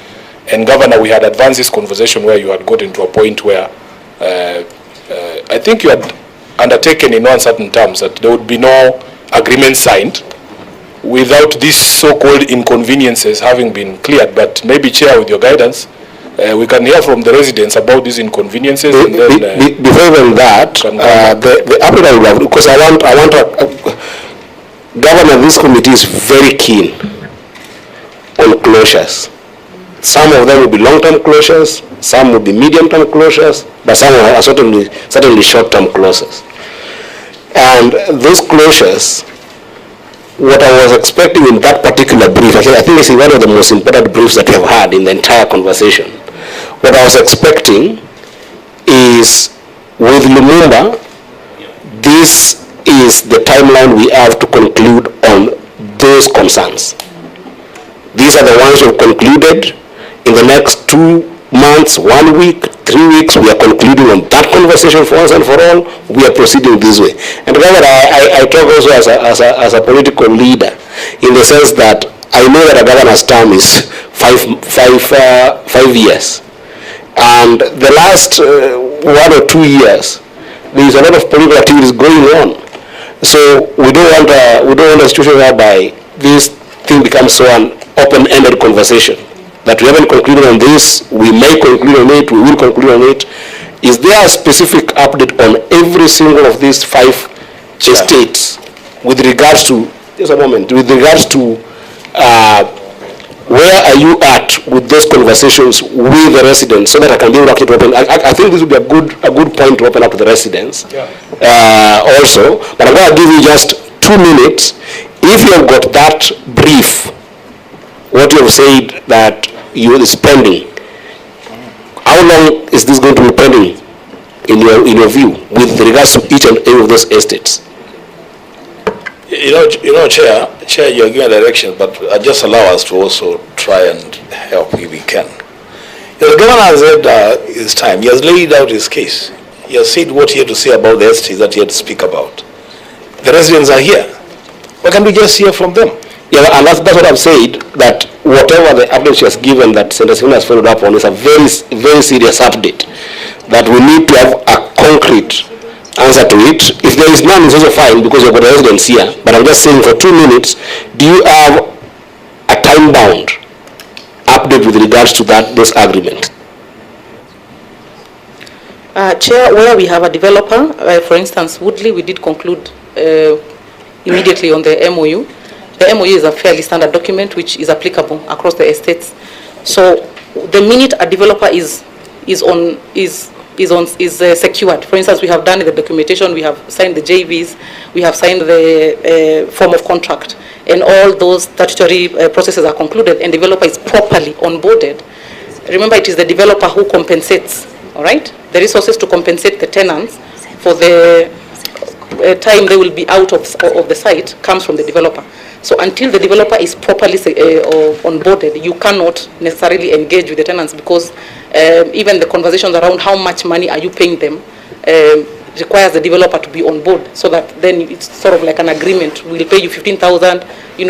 And Governor, we had advanced this conversation where you had gotten to a point where I think you had undertaken in uncertain terms that there would be no agreement signed without these so-called inconveniences having been cleared. But maybe, Chair, with your guidance, we can hear from the residents about these inconveniences. And then, before even that, the applicant, because I want Governor, this committee is very keen on closures. Some of them will be long-term closures, some will be medium-term closures, but some are certainly short-term closures. And those closures, what I was expecting in that particular brief, I think it's one of the most important briefs that we have had in the entire conversation. What I was expecting is, with Lumumba, this is the timeline we have to conclude on those concerns. These are the ones we've concluded. In the next 2 months, 1 week, 3 weeks, we are concluding on that conversation for once and for all. We are proceeding this way. And remember, I talk also as a political leader, in the sense that I know that a governor's term is 5 years. And the last 1 or 2 years, there is a lot of political activities going on. So we don't want a situation whereby this thing becomes so an open-ended conversation. That we haven't concluded on this, we may conclude on it, we will conclude on it. Is there a specific update on every single of these 5 estates with regards to, just a moment, with regards to where are you at with those conversations with the residents, so that I can be able to open? I think this would be a good point to open up to the residents also. But I'm going to give you just 2 minutes. If you have got that brief, what you have said that you are spending, how long is this going to be pending in your view with regards to each and every of those estates? You know, Chair, you're giving directions, but just allow us to also try and help if we can. The governor has had his time. He has laid out his case. He has said what he had to say about the estates that he had to speak about. The residents are here. Why can't we just hear from them? Yeah, and that's what I've said, that whatever the update she has given that Senator Sifuna has followed up on is a very, very serious update, that we need to have a concrete answer to it. If there is none, it's also fine, because you've got the residents here. But I'm just saying, for 2 minutes, do you have a time-bound update with regards to this agreement? Chair, where we have a developer, for instance, Woodley, we did conclude immediately on the MOU. The MOU is a fairly standard document which is applicable across the estates. So the minute a developer is secured, for instance, we have done the documentation, we have signed the JVs, we have signed the form of contract, and all those statutory processes are concluded, and developer is properly onboarded. Remember, it is the developer who compensates, all right? The resources to compensate the tenants for the time they will be out of the site comes from the developer. So until the developer is properly onboarded, you cannot necessarily engage with the tenants, because even the conversations around how much money are you paying them requires the developer to be on board, so that then it's sort of like an agreement. We'll pay you 15,000,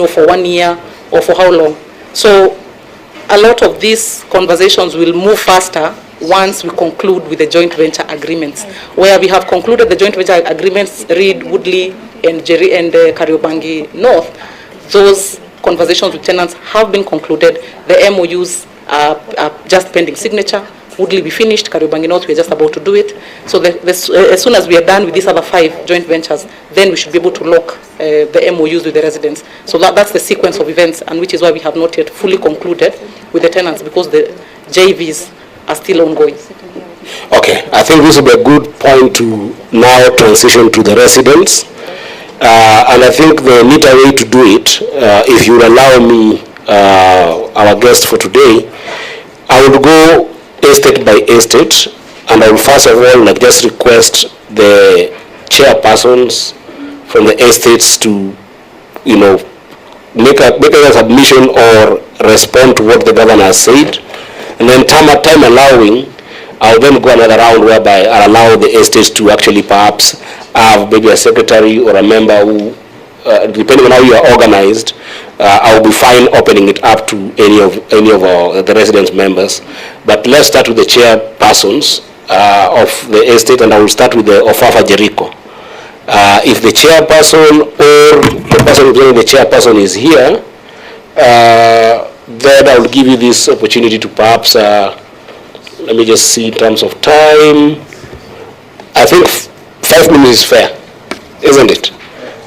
for 1 year, or for how long. So a lot of these conversations will move faster once we conclude with the joint venture agreements. Where we have concluded the joint venture agreements, Reed, Woodley, and Kariobangi North, those conversations with tenants have been concluded. The MOUs are just pending signature. Woodley be finished, Kariobangi North, we are just about to do it. So as soon as we are done with these other 5 joint ventures, then we should be able to lock the MOUs with the residents. So that's the sequence of events, and which is why we have not yet fully concluded with the tenants, because the JVs are still ongoing. Okay, I think this will be a good point to now transition to the residents. And I think the neater way to do it, if you would allow me, our guest for today, I will go estate by estate, and I will first of all just request the chairpersons from the estates to, make a submission or respond to what the governor has said. And then time allowing, I'll then go another round whereby I'll allow the estates to actually perhaps have maybe a secretary or a member who, depending on how you are organized, I'll be fine opening it up to any of the residents members. But let's start with the chairpersons of the estate, and I will start with the Ofafa Jericho. If the chairperson or the person representing the chairperson is here, then I will give you this opportunity to perhaps, let me just see in terms of time. I think 5 minutes is fair, isn't it?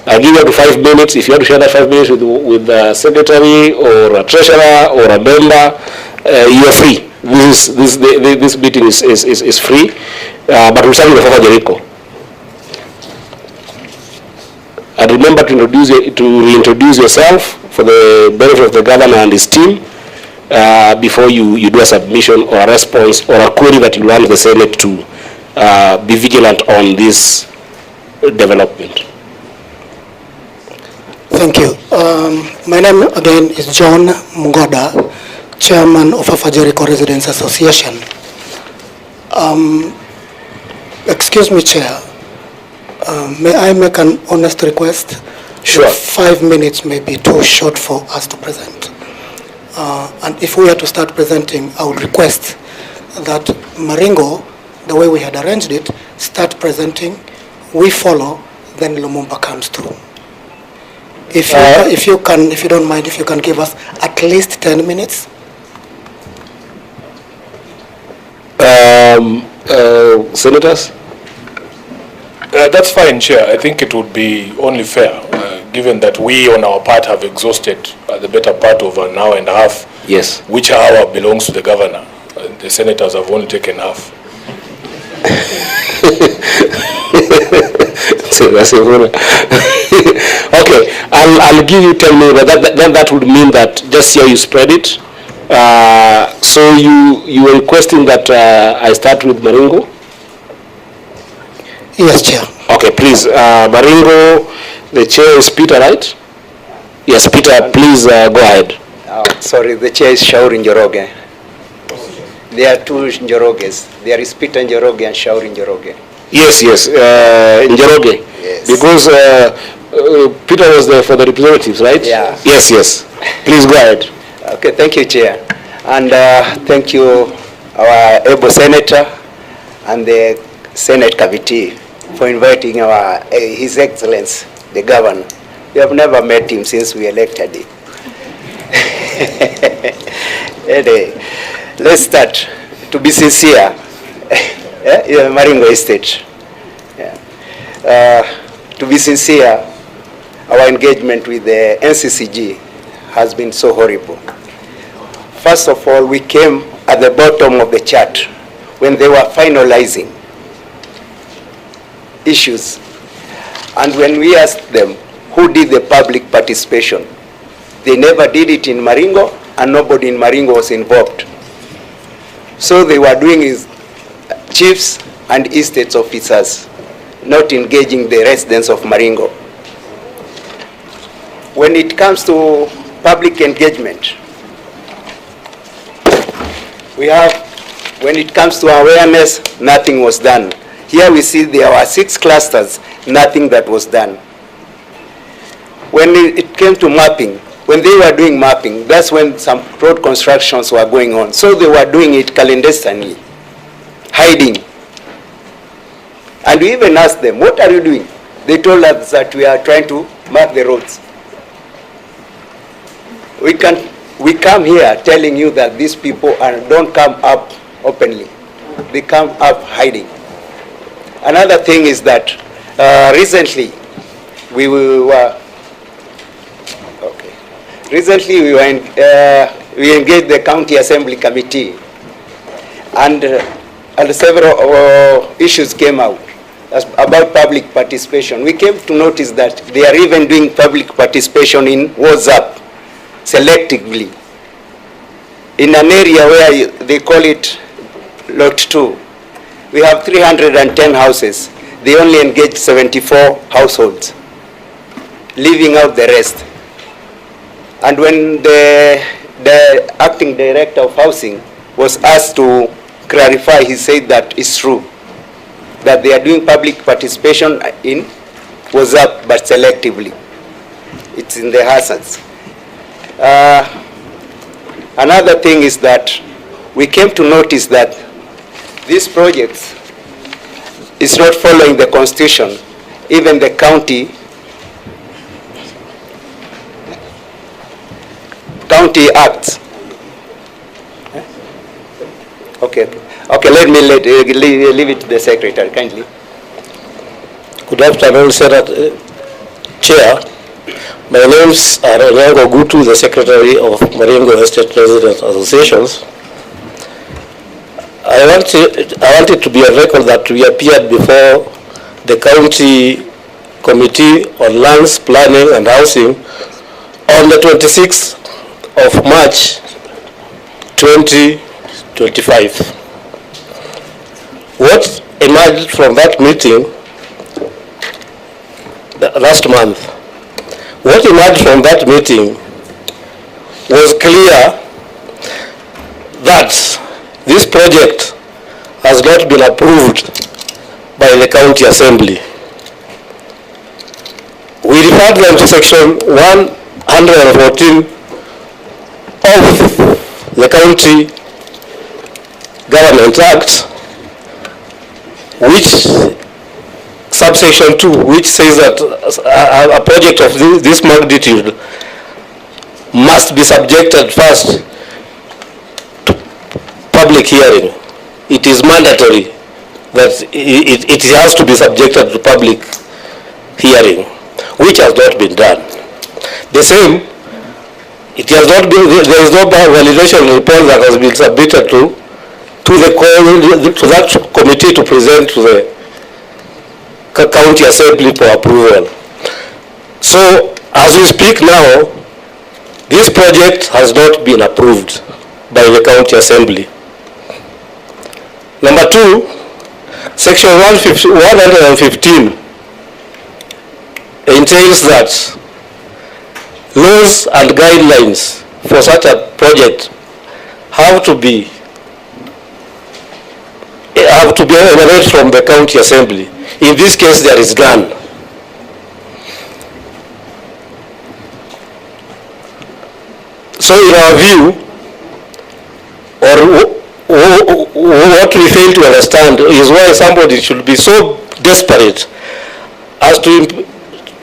I'll give you up to 5 minutes. If you have to share that 5 minutes with a secretary or a treasurer or a member, you are free. This meeting is free, but we'll start with Ofafa Jericho. And remember to reintroduce yourself for the benefit of the governor and his team before you do a submission or a response or a query that you want the Senate to be vigilant on this development. Thank you. My name again is John Mugoda, Chairman of Ofafa Jericho Residents Association. Excuse me, Chair. May I make an honest request? Sure. 5 minutes may be too short for us to present. And if we are to start presenting, I would request that Maringo, the way we had arranged it, start presenting, we follow, then Lumumba comes through. If you don't mind, if you can give us at least 10 minutes. Senators? That's fine, Chair. I think it would be only fair, given that we on our part have exhausted the better part of an hour and a half. Yes. Which hour belongs to the governor. The senators have only taken half. Okay, I'll give you 10 minutes, but then that would mean that just here you spread it. So you were requesting that I start with Maringo? Yes, Chair. Okay, please, Maringo, the chair is Peter, right? Yes, Peter, please go ahead. Sorry, the chair is Shauri Njoroge. There are 2 Njoroges. There is Peter Njoroge and Shauri Njoroge. Yes, Njoroge. Yes. Because Peter was there for the representatives, right? Yeah. Yes. Please go ahead. Okay, thank you, Chair. And thank you, our able senator and the Senate Committee for inviting His Excellency, the Governor. We have never met him since we elected him. Anyway, let's start. To be sincere, Maringo Estate. Yeah. To be sincere, our engagement with the NCCG has been so horrible. First of all, we came at the bottom of the chart when they were finalizing issues. And when we asked them who did the public participation, they never did it in Maringo, and nobody in Maringo was involved. So they were doing is chiefs and estates officers, not engaging the residents of Maringo. When it comes to public engagement, when it comes to awareness, nothing was done. Here we see there were 6 clusters, nothing that was done. When it came to mapping, when they were doing mapping, that's when some road constructions were going on. So they were doing it clandestinely, hiding. And we even asked them, what are you doing? They told us that we are trying to mark the roads. We come here telling you that these people don't come up openly. They come up hiding. Another thing is that recently we engaged the county assembly committee, and several issues came out about public participation. We came to notice that they are even doing public participation in WhatsApp selectively in an area where they call it Lot 2. We have 310 houses. They only engage 74 households, leaving out the rest. And when the acting director of housing was asked to clarify, he said that it's true, that they are doing public participation in WhatsApp, but selectively. It's in the hazards. Another thing is that we came to notice that this project is not following the constitution. Even the county acts. Okay, let me leave it to the secretary, kindly. Good afternoon, Senator Chair. My name is Jalango Gutu, the Secretary of Maringo Estate Residents Associations. I wanted to be on record that we appeared before the County Committee on Lands, Planning and Housing on the 26th of March 2025. What emerged from that meeting last month? What emerged from that meeting was clear that this project has not been approved by the County Assembly. We referred them to Section 114 of the County Government Act, which subsection 2, which says that a project of this magnitude must be subjected first to public hearing. It is mandatory that it has to be subjected to public hearing, which has not been done. The same, it has not been, there is no validation report that has been submitted to that committee to present to the County Assembly for approval. So, as we speak now, this project has not been approved by the County Assembly. Number 2, Section 115 entails that laws and guidelines for such a project have to be emanated from the County Assembly. In this case, there is none. So in our view, or what we fail to understand is why somebody should be so desperate as to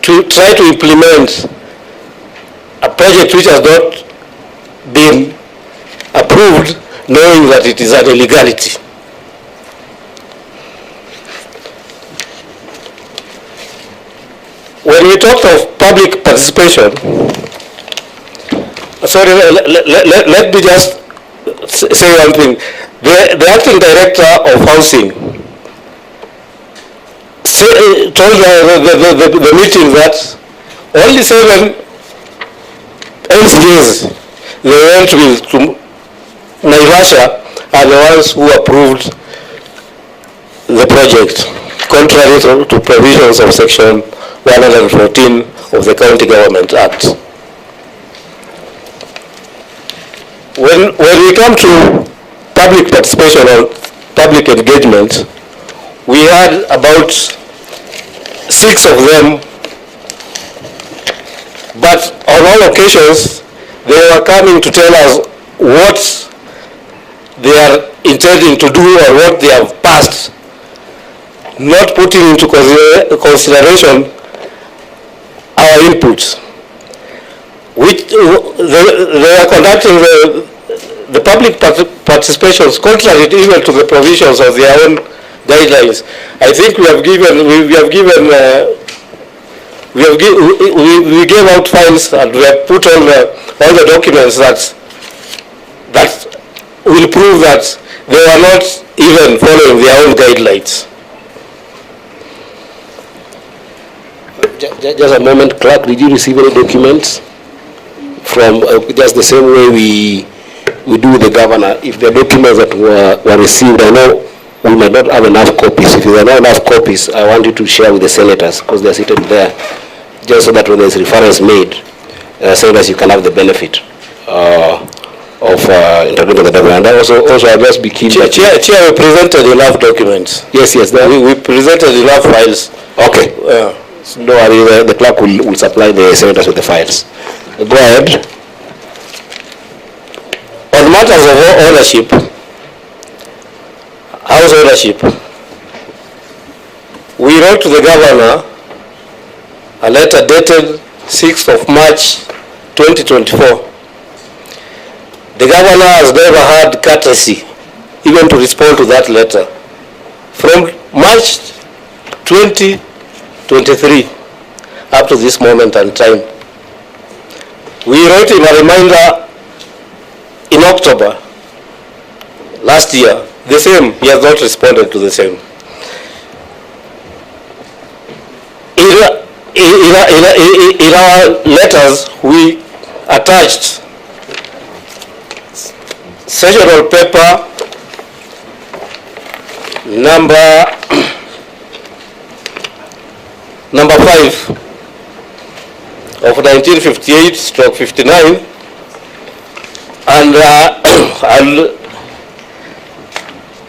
try to implement a project which has not been approved, knowing that it is an illegality. when we talked of public participation, sorry, let me just say one thing. The acting director of housing told the meeting that only 7 NCAs they went with to Naivasha are the ones who approved the project, contrary to provisions of Section 114 of the County Government Act. When we come to public participation or public engagement, we had about 6 of them, but on all occasions they were coming to tell us what they are intending to do or what they have passed, not putting into consideration our inputs, which they are conducting the public participations contrary even to the provisions of their own guidelines. I think we gave out files and we have put all the documents that will prove that they were not even following their own guidelines. Just a moment, clerk, did you receive any documents from just the same way we do with the governor? If the documents that were received, I know we might not have enough copies. If there are not enough copies, I want you to share with the senators because they are seated there, just so that when there is reference made, senators, you can have the benefit of interpreting the document. And also I'll just be keen. Chair, we presented enough documents. Yes, we presented enough files. Okay. No worry, the clerk will supply the senators with the files. Go ahead. On matters of ownership, house ownership, we wrote to the governor a letter dated 6th of March 2024. The governor has never had courtesy even to respond to that letter. From March 2023 up to this moment and time. We wrote him a reminder in October last year. The same, he has not responded to the same. In our letters, we attached sessional paper number 5 of 1958/59, and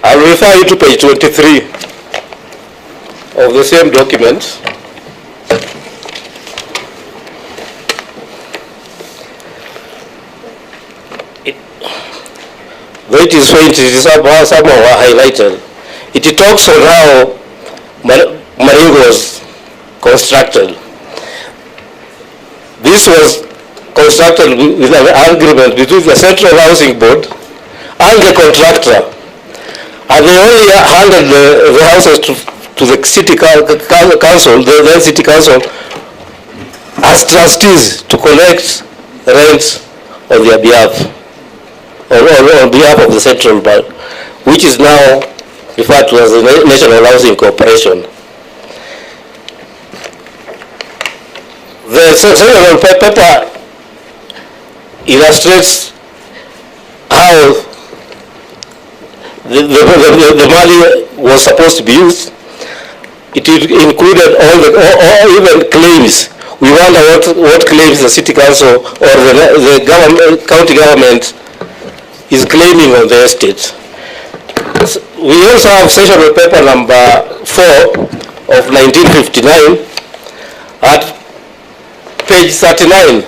I'll refer you to page 23 of the same document. Though it is faint, it is somehow highlighted. It talks on how Maringo was constructed. This was constructed with an agreement between the Central Housing Board and the contractor, and they only handed the houses to the city council, the then city council, as trustees to collect rents on their behalf, or on behalf of the Central Bank, which is now referred to as the National Housing Corporation. The sessional paper illustrates how the money was supposed to be used. It included all even claims. We wonder what claims the city council or the county government is claiming on the estate. We also have sessional paper number 4 of 1959 at page 39.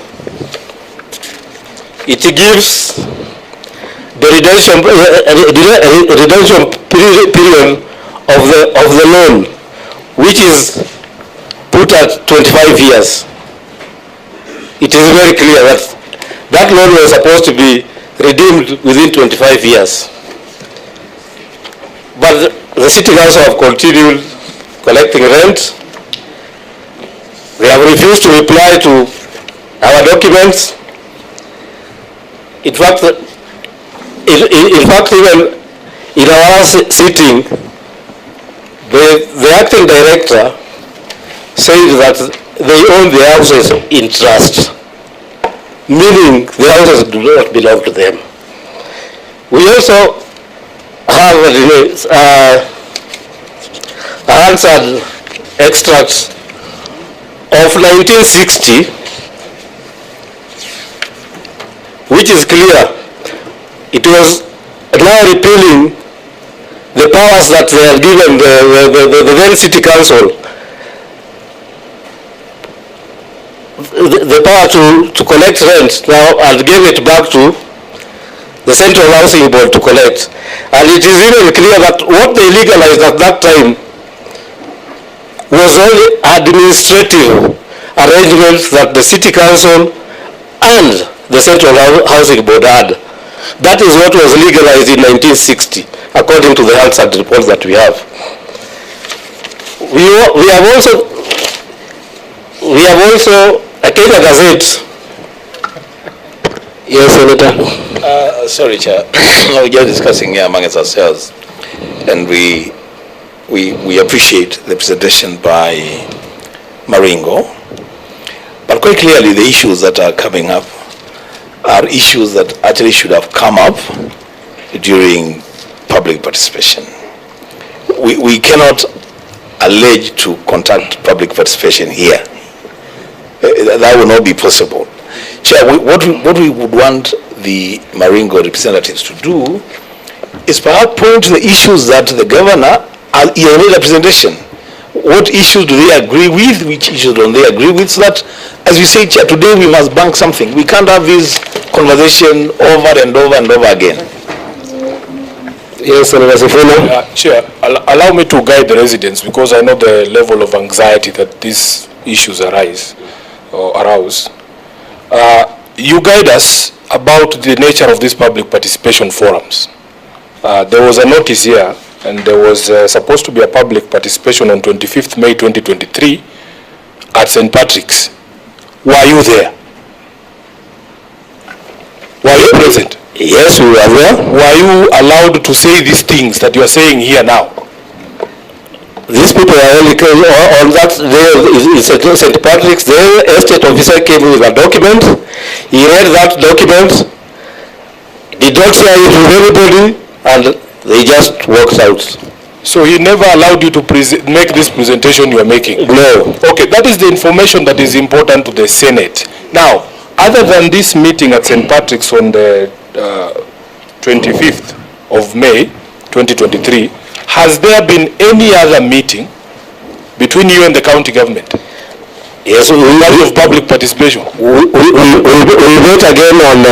It gives the redemption period of the loan, which is put at 25 years. It is very clear that that loan was supposed to be redeemed within 25 years. But the city council have continued collecting rent. They have refused to reply to our documents. In fact, even in our sitting, the acting director said that they own the houses in trust, meaning the houses do not belong to them. We also have answered extracts of 1960, which is clear. It was now repealing the powers that were given the then city council, the power to collect rent now, and gave it back to the Central Housing Board to collect. And it is even clear that what they legalized at that time was only administrative arrangements that the City Council and the Central Housing Board had. That is what was legalized in 1960, according to the Hansard report that we have. We have also a Kenya Gazette. Yes, Senator. Sorry, Chair. We're just discussing here amongst ourselves, and we appreciate the presentation by Maringo, but quite clearly the issues that are coming up are issues that actually should have come up during public participation. We cannot allege to conduct public participation here. That will not be possible. Chair, what we would want the Maringo representatives to do is perhaps point to the issues that the governor made a presentation. What issues do they agree with? Which issues don't they agree with? So that, as you say, Chair, today we must bank something. We can't have this conversation over and over and over again. Yes, Senator Sifuna. Chair, allow me to guide the residents, because I know the level of anxiety that these issues arouse. You guide us about the nature of these public participation forums. There was a notice here, and there was supposed to be a public participation on 25th May 2023 at St. Patrick's. Were you there? Were you present? Yes, we were there. Were you allowed to say these things that you are saying here now? These people are only on that day in St. Patrick's. The estate officer came with a document. He read that document, did not share it with anybody, and they just walked out. So he never allowed you to make this presentation you are making? No. Okay, that is the information that is important to the Senate. Now, other than this meeting at St. Patrick's on the 25th of May 2023, has there been any other meeting between you and the county government? Yes, we of public participation. We vote again on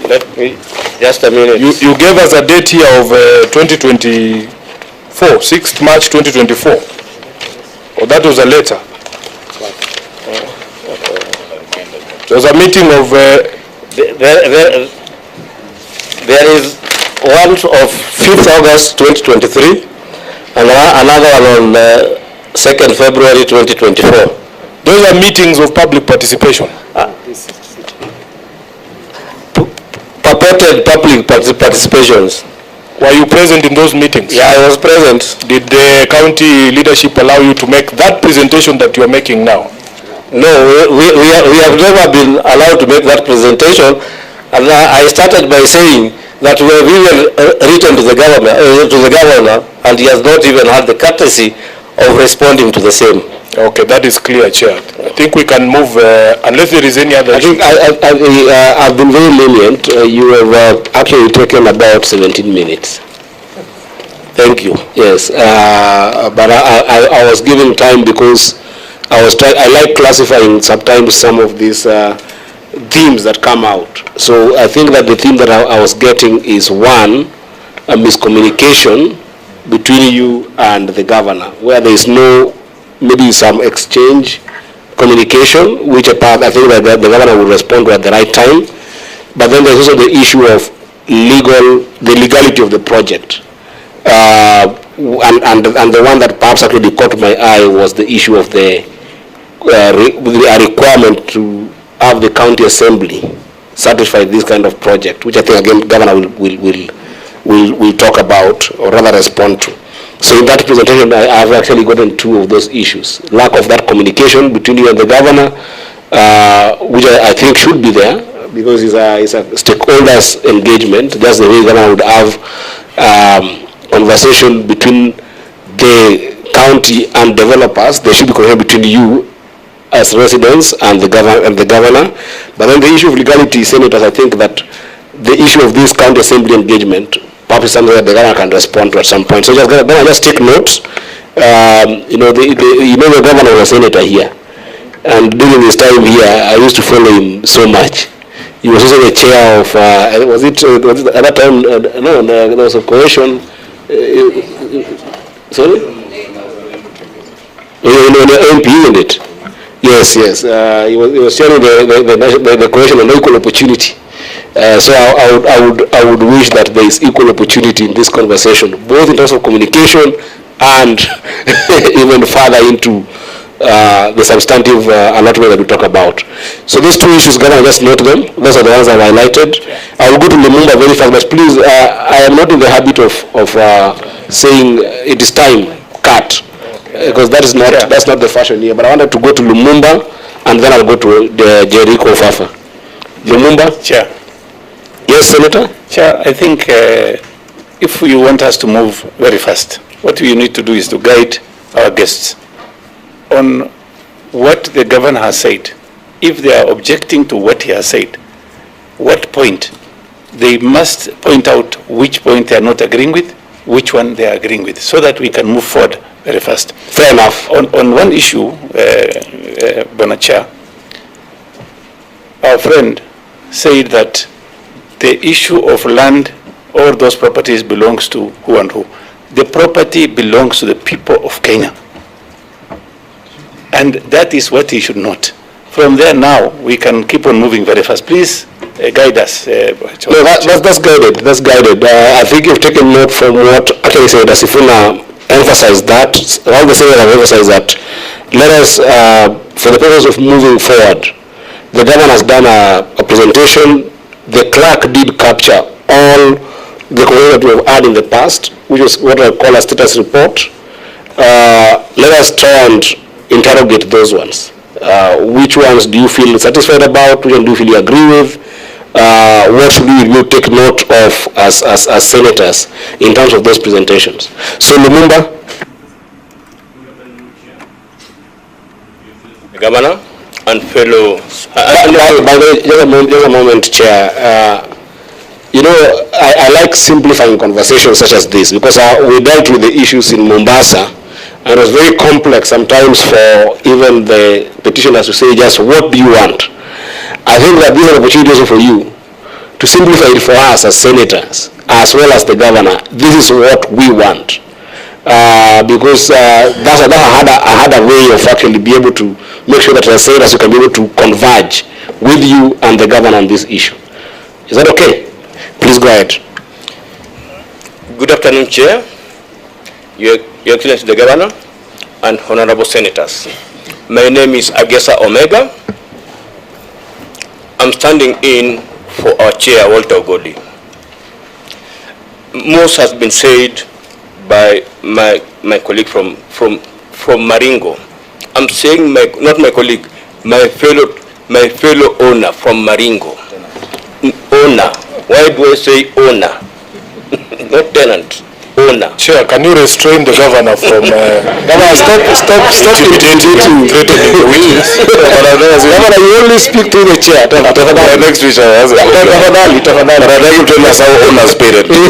let me just a minute. You gave us a date here of 2024, 6th March 2024. Oh, that was a letter. There was a meeting of there is one of 5th August 2023 and another one on 2nd February 2024. Those are meetings of public participation. Purported public participations. Were you present in those meetings? Yeah, I was present. Did the county leadership allow you to make that presentation that you are making now? No, we have never been allowed to make that presentation. And I started by saying that we have even written to the governor, and he has not even had the courtesy of responding to the same. Okay, that is clear, Chair. I think we can move, unless there is any other issue. I've been very lenient. You have actually taken about 17 minutes. Thank you. Yes, but I was giving time because I like classifying sometimes some of these themes that come out. So I think that the theme that I was getting is, one, a miscommunication between you and the governor, where there is no, maybe some exchange, communication, which I think that the governor will respond to at the right time. But then there's also the issue of the legality of the project. and the one that perhaps actually caught my eye was the issue of the requirement to have the county assembly certify this kind of project, which I think again governor will talk about or rather respond to. So in that presentation, I have actually gotten two of those issues: lack of that communication between you and the governor, which I think should be there because it's a stakeholders engagement. Just the way the governor would have conversation between the county and developers, there should be conversation between you as residents and the governor. But then the issue of legality, senators, I think that the issue of this county assembly engagement perhaps something that the governor can respond to at some point. So just take notes. The governor was a senator here, and during his time here, I used to follow him so much. He was also the chair of was it at that time? No, there was a coalition. Sorry, MP, isn't it? Yes. He was chairing the coalition on equal opportunity. So I would wish that there is equal opportunity in this conversation, both in terms of communication and even further into the substantive allotment that we talk about. So those two issues, Governor, just note them. Those are the ones I've highlighted. I will go to Lumumba very fast, but please, I am not in the habit of saying it is time, cut, because that's not the fashion here. But I wanted to go to Lumumba, and then I'll go to the Jericho Fafa. Lumumba? Chair. Yes, Senator? Chair, I think if you want us to move very fast, what you need to do is to guide our guests on what the governor has said. If they are objecting to what he has said, what point? They must point out which point they are not agreeing with, which one they are agreeing with, so that we can move forward very fast. Fair enough. On one issue, Bwana Chair, our friend said that the issue of land or those properties belongs to who and who. The property belongs to the people of Kenya. And that is what he should note. From there now, we can keep on moving very fast. Please guide us. No, that's guided. That's guided. I think you've taken note from what actually Senator Sifuna emphasized that. All the senators have emphasized that. Let us, for the purpose of moving forward, the governor has done a presentation. The clerk did capture all the comments that we have had in the past, which is what I call a status report. Let us try and interrogate those ones. Which ones do you feel satisfied about? Which one do you feel you agree with? What should we take note of as senators in terms of those presentations? So Lumumba. The Governor and fellow... By the way, just a moment, Chair. I like simplifying conversations such as this because we dealt with the issues in Mombasa, and it was very complex sometimes for even the petitioners to say just what do you want. I think that this is an opportunity also for you to simplify it for us as senators as well as the governor. This is what we want. Because that's a harder way of actually be able to make sure that as senators you can be able to converge with you and the governor on this issue. Is that okay? Please go ahead. Good afternoon, Chair, Your Excellency the Governor, and Honorable Senators. My name is Agesa Omega. I'm standing in for our Chair, Walter Ogodi. Most has been said by my colleague from Maringo. I'm saying not my colleague, my fellow owner from Maringo. Owner. Why do I say owner? Not tenant. Owner. Chair, can you restrain the governor from... Governor, stop intimidating. Governor, you only speak to the chair. Next week, you tell us how owners paid it. You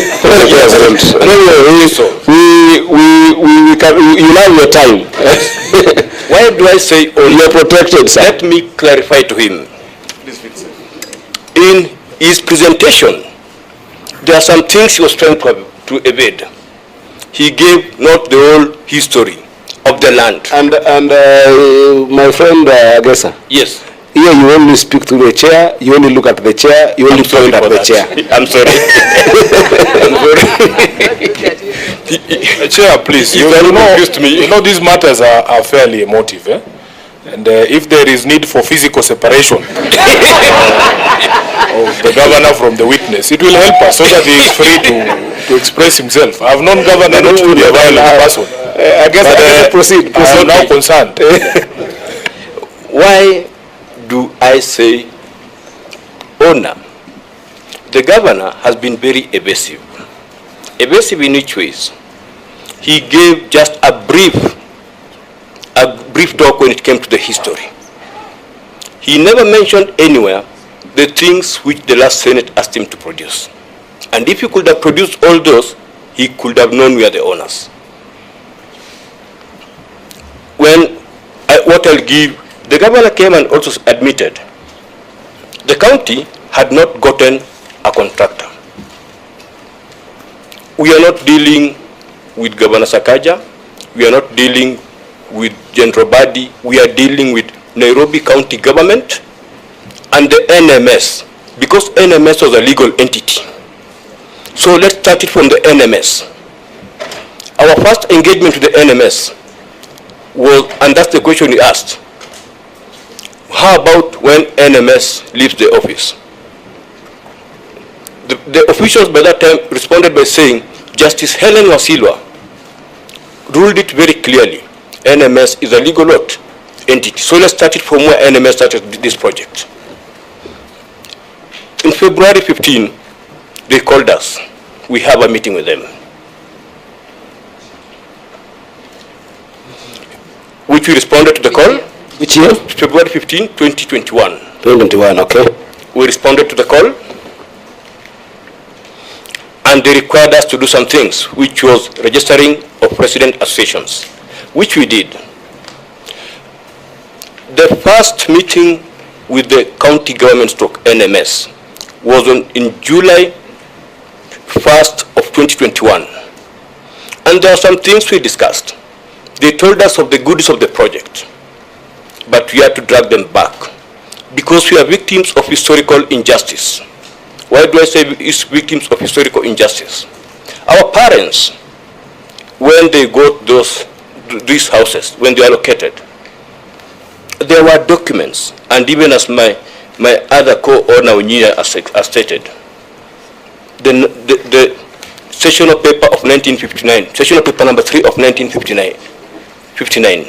have your time. Why do I say owner? You're protected, sir. Let me clarify to him. In his presentation, there are some things he was trying to evade. He gave not the whole history of the land. And my friend Agesa. Yes. Here you only speak to the chair, you only look at the chair, you only point at the chair. I'm sorry. I'm sorry. Chair, please. You know these matters are fairly emotive, eh? And if there is need for physical separation of the governor from the witness, it will help us so that he is free to express himself. I have known governor not to be a violent person. I guess proceed. I am now concerned. Why do I say honor? The governor has been very evasive. Evasive in which ways? He gave just a brief talk when it came to the history. He never mentioned anywhere the things which the last Senate asked him to produce. And if he could have produced all those, he could have known we are the owners. What I'll give, the governor came and also admitted the county had not gotten a contractor. We are not dealing with Governor Sakaja. We are not dealing with General Badi. We are dealing with Nairobi County government and the NMS, because NMS was a legal entity. So let's start it from the NMS. Our first engagement with the NMS was, and that's the question he asked, how about when NMS leaves the office? The officials by that time responded by saying, Justice Helen Wasilwa ruled it very clearly. NMS is a legal entity. So let's start it from where NMS started this project. In February 15, they called us. We have a meeting with them, which we responded to the call. Which year? February 15, 2021. 2021, okay. We responded to the call, and they required us to do some things, which was registering of resident associations, which we did. The first meeting with the county government stroke NMS was in July 1st of 2021. And there are some things we discussed. They told us of the goodies of the project, but we had to drag them back because we are victims of historical injustice. Why do I say victims of historical injustice? Our parents, when they got these houses, when they are located, there were documents, and even as my other co-owner has stated, the sessional paper of 1959, sessional paper number 3 of 1959,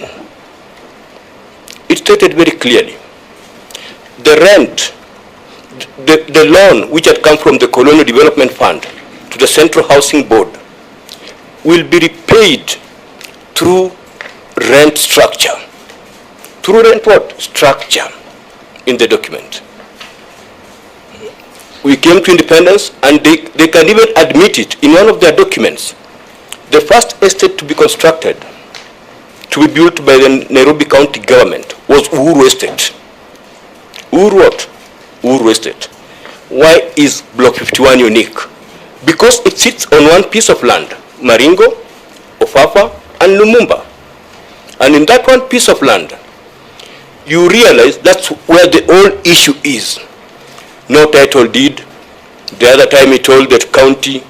it stated very clearly, the rent, the loan which had come from the Colonial Development Fund to the Central Housing Board will be repaid through rent structure. Through rent what? Structure in the document. We came to independence, and they can even admit it in one of their documents. The first estate to be constructed, to be built by the Nairobi County government, was Uhuru Estate. Uhuru what? Uhuru Estate. Why is Block 51 unique? Because it sits on one piece of land, Maringo, Ofafa, and Lumumba. And in that one piece of land, you realize that's where the whole issue is. No title deed. The other time he told the county,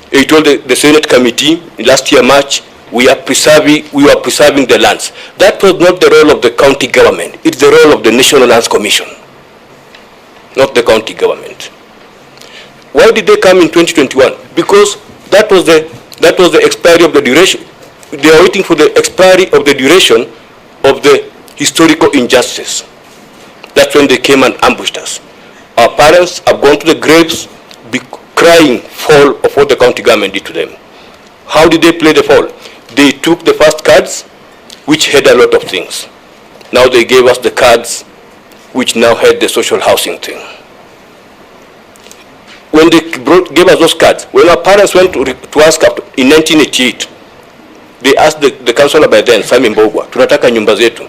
he told the Senate committee last year March, we were preserving the lands. That was not the role of the county government. It's the role of the National Lands Commission, not the county government. Why did they come in 2021? Because that was the expiry of the duration. They are waiting for the expiry of the duration of the historical injustice. That's when they came and ambushed us. Our parents have gone to the graves crying fall of what the county government did to them. How did they play the fall? They took the first cards, which had a lot of things. Now they gave us the cards, which now had the social housing thing. When they gave us those cards, when our parents went to ask after, in 1988, they asked the councillor by then, Sami Mbogwa, tunataka nyumba zetu.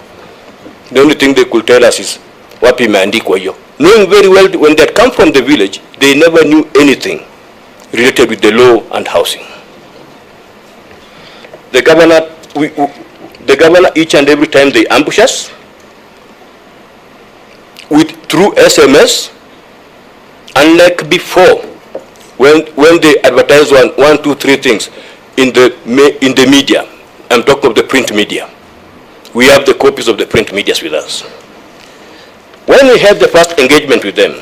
The only thing they could tell us is, wapi imeandikwa hiyo. Knowing very well when they had come from the village, they never knew anything related with the law and housing. The governor each and every time they ambush us, through SMS, unlike before, when they advertise one, two, three things, in the media. I'm talking of the print media. We have the copies of the print medias with us. When we had the first engagement with them,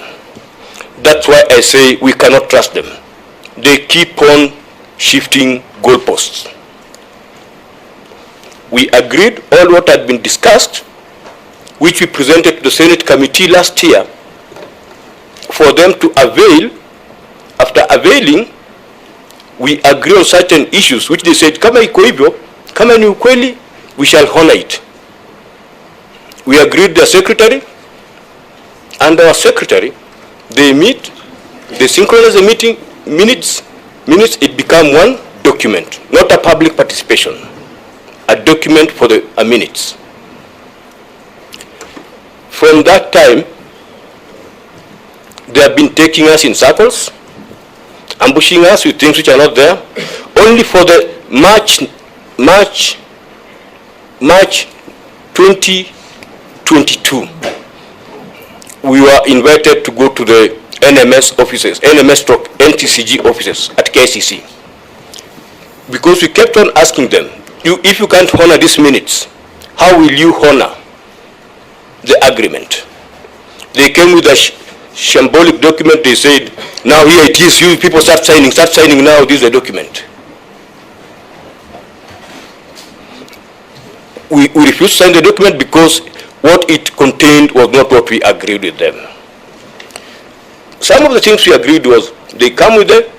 that's why I say we cannot trust them. They keep on shifting goalposts. We agreed all what had been discussed, which we presented to the Senate committee last year, for them to avail. After availing, we agree on certain issues, which they said, kama iko hivyo, kama ni ukweli, we shall honor it. We agreed the secretary and our secretary, they meet, they synchronize the meeting minutes, it become one document, not a public participation, a document for the minutes. From that time, they have been taking us in circles, ambushing us with things which are not there. Only for the March 2022, we were invited to go to the NMS offices, NTCG offices at KCC. Because we kept on asking them, if you can't honor these minutes, how will you honor the agreement? They came with a shambolic document. They said, now here it is, you people start signing now, this is the document. We refused to sign the document because what it contained was not what we agreed with them. Some of the things we agreed was, they come with the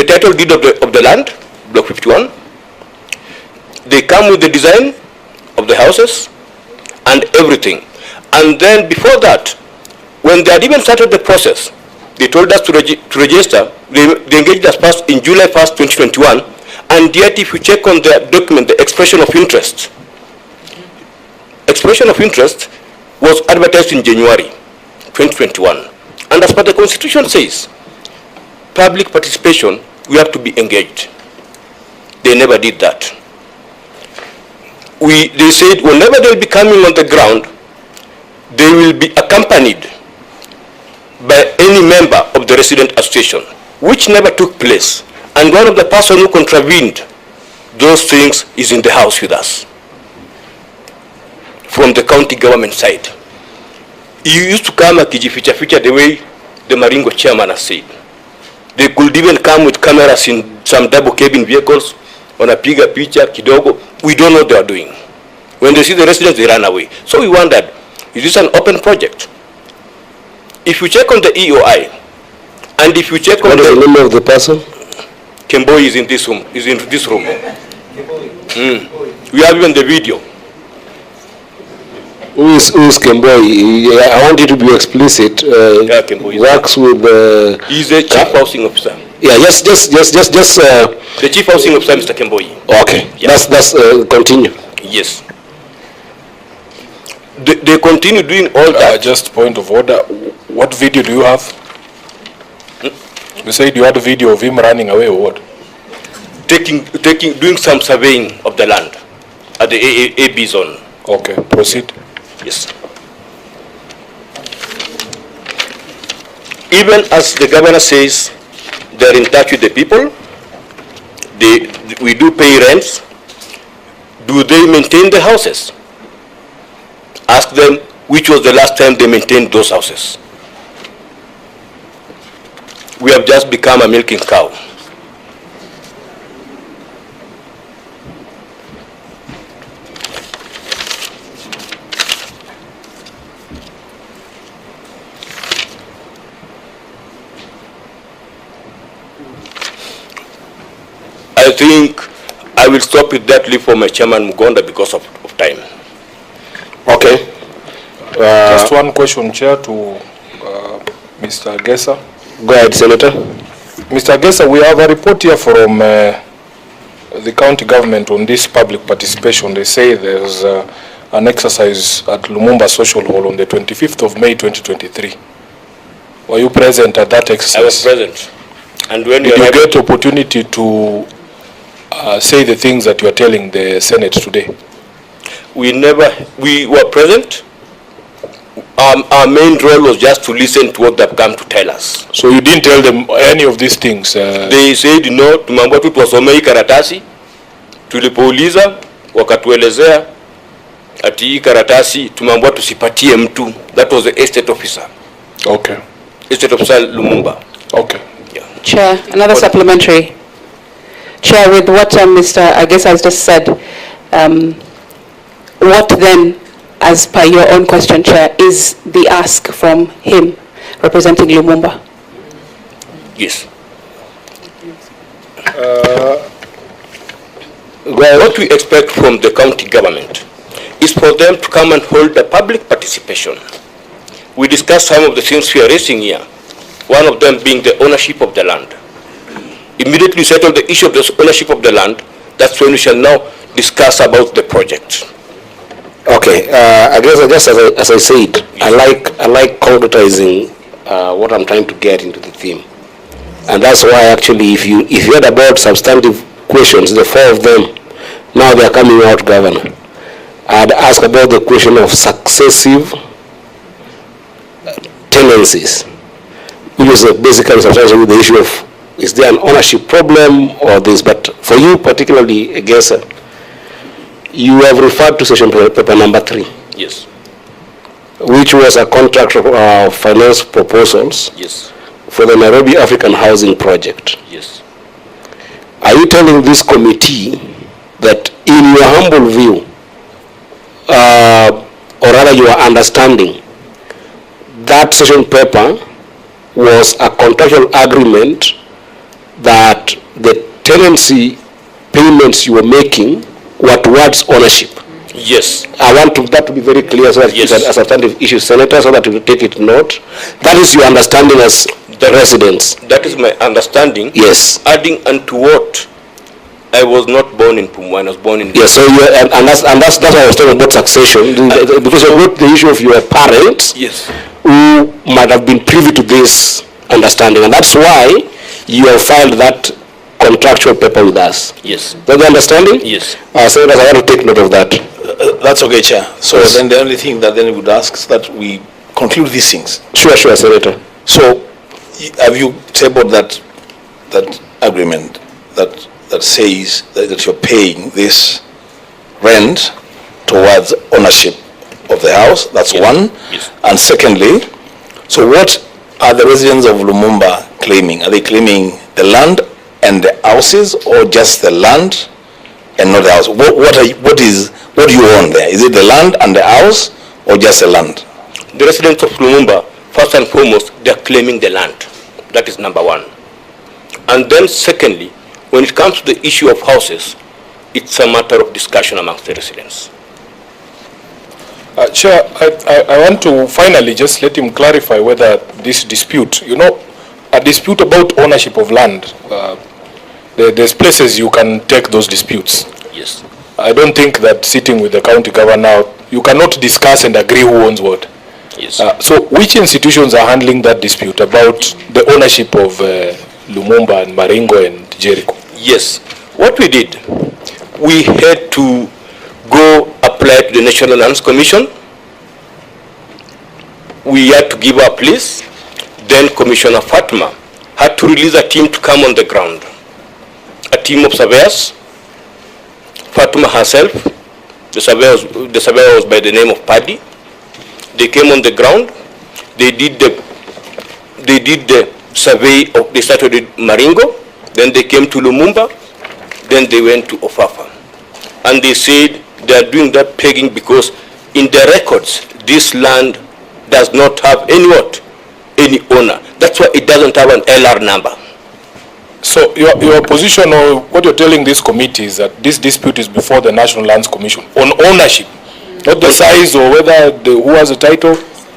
title deed of the land, Block 51. They come with the design of the houses and everything. And then before that, when they had even started the process, they told us to register. They engaged us first in July 1st, 2021, and yet if you check on the document, the expression of interest was advertised in January 2021. And as per the Constitution says, public participation, we have to be engaged. They never did that. They said whenever they'll be coming on the ground, they will be accompanied by any member of the resident association, which never took place. And one of the person who contravened those things is in the house with us, from the county government side. He used to come akijificha the way the Maringo chairman has said. They could even come with cameras in some double cabin vehicles, wanapiga picha kidogo. We don't know what they are doing. When they see the residents, they run away. So we wondered, is this an open project? If you check on the EOI, and if you check on the name of the person? Kemboi is in this room. We have even the video. Who is Kemboi? I want you to be explicit. Yeah, Kemboi works with he's a chief housing officer. Yeah, just the chief housing officer, Mr. Kemboi. Okay, yeah. That's continue. Yes. They continue doing all that. Just point of order. What video do you have? You said you had a video of him running away or what? Doing some surveying of the land at the AB zone. Okay, proceed. Yes. Even as the governor says, they're in touch with the people. We do pay rents. Do they maintain the houses? Ask them which was the last time they maintained those houses. We have just become a milking cow. I think I will stop with that leave for my chairman Mugonda because of time. Okay. Just one question, Chair, to Mr. Gesa. Go ahead, Senator. Mr. Gesa, we have a report here from the county government on this public participation. They say there's an exercise at Lumumba Social Hall on the 25th of May 2023. Were you present at that exercise? I was present. And when did you get opportunity to say the things that you are telling the Senate today? We were present. our main role was just to listen to what they've come to tell us. So you didn't tell them any of these things? They said no, tumeambiwa tu tuwasomee hii karatasi. Tulipouliza wakatuelezea ati hii karatasi tumeambiwa tusipatie mtu. That was the estate officer. Okay. Estate officer Lumumba. Okay. Yeah. Chair, another supplementary. Chair, with what Mr. Agesa has just said, what then, as per your own question, Chair, is the ask from him representing Lumumba? Yes. What we expect from the county government is for them to come and hold a public participation. We discussed some of the things we are raising here, one of them being the ownership of the land. Immediately settle the issue of the ownership of the land, that's when we shall now discuss about the project. Okay, I guess just as I said, I like concretizing what I'm trying to get into the theme, and that's why actually, if you heard about substantive questions, the four of them, now they are coming out, Governor. I'd ask about the question of successive tenancies, which is basically substantially the issue of is there an ownership problem or this. But for you particularly, I guess, you have referred to session paper number 3. Yes. Which was a contract of finance proposals. Yes. For the Nairobi African Housing Project. Yes. Are you telling this committee that in your humble view, or rather your understanding, that session paper was a contractual agreement that the tenancy payments you were making were towards ownership? Yes. I want that to be very clear so that yes. It's a substantive issue, Senator, so that you take it note. That is your understanding as the residents? That is my understanding. Yes. Adding unto what? I was not born in Pumwani, I was born in... Yes, so you and that's why I was talking about succession, because you brought the issue of your parents, yes, who might have been privy to this understanding, and that's why you have filed that contractual paper with us. Yes. Is that the understanding? Yes. Senators, I want to take note of that. That's okay, Chair. So yes. Then the only thing that then we would ask is that we conclude these things. Sure, Senator. So, have you tabled that agreement that says that you're paying this rent towards ownership of the house? That's yes. one. Yes. And secondly, so what are the residents of Lumumba claiming? Are they claiming the land and the houses, or just the land and not the house? What do you own there? Is it the land and the house, or just the land? The residents of Lumumba, first and foremost, they are claiming the land. That is number one. And then secondly, when it comes to the issue of houses, it's a matter of discussion amongst the residents. Chair, I want to finally just let him clarify whether this dispute, a dispute about ownership of land, there's places you can take those disputes. Yes. I don't think that sitting with the county governor, you cannot discuss and agree who owns what. Yes. So which institutions are handling that dispute about the ownership of Lumumba and Maringo and Jericho? Yes. What we did, we had to go apply to the National Lands Commission. We had to give our place. Then Commissioner Fatma had to release a team to come on the ground. A team of surveyors. Fatma herself, the surveyor was by the name of Paddy. They came on the ground. They did the survey they started with Maringo, then they came to Lumumba, then they went to Ofafa. And they said they are doing that pegging because in the records, this land does not have any owner. That's why it doesn't have an LR number. So your position, or what you're telling this committee, is that this dispute is before the National Lands Commission on ownership, not the size or whether who has the title.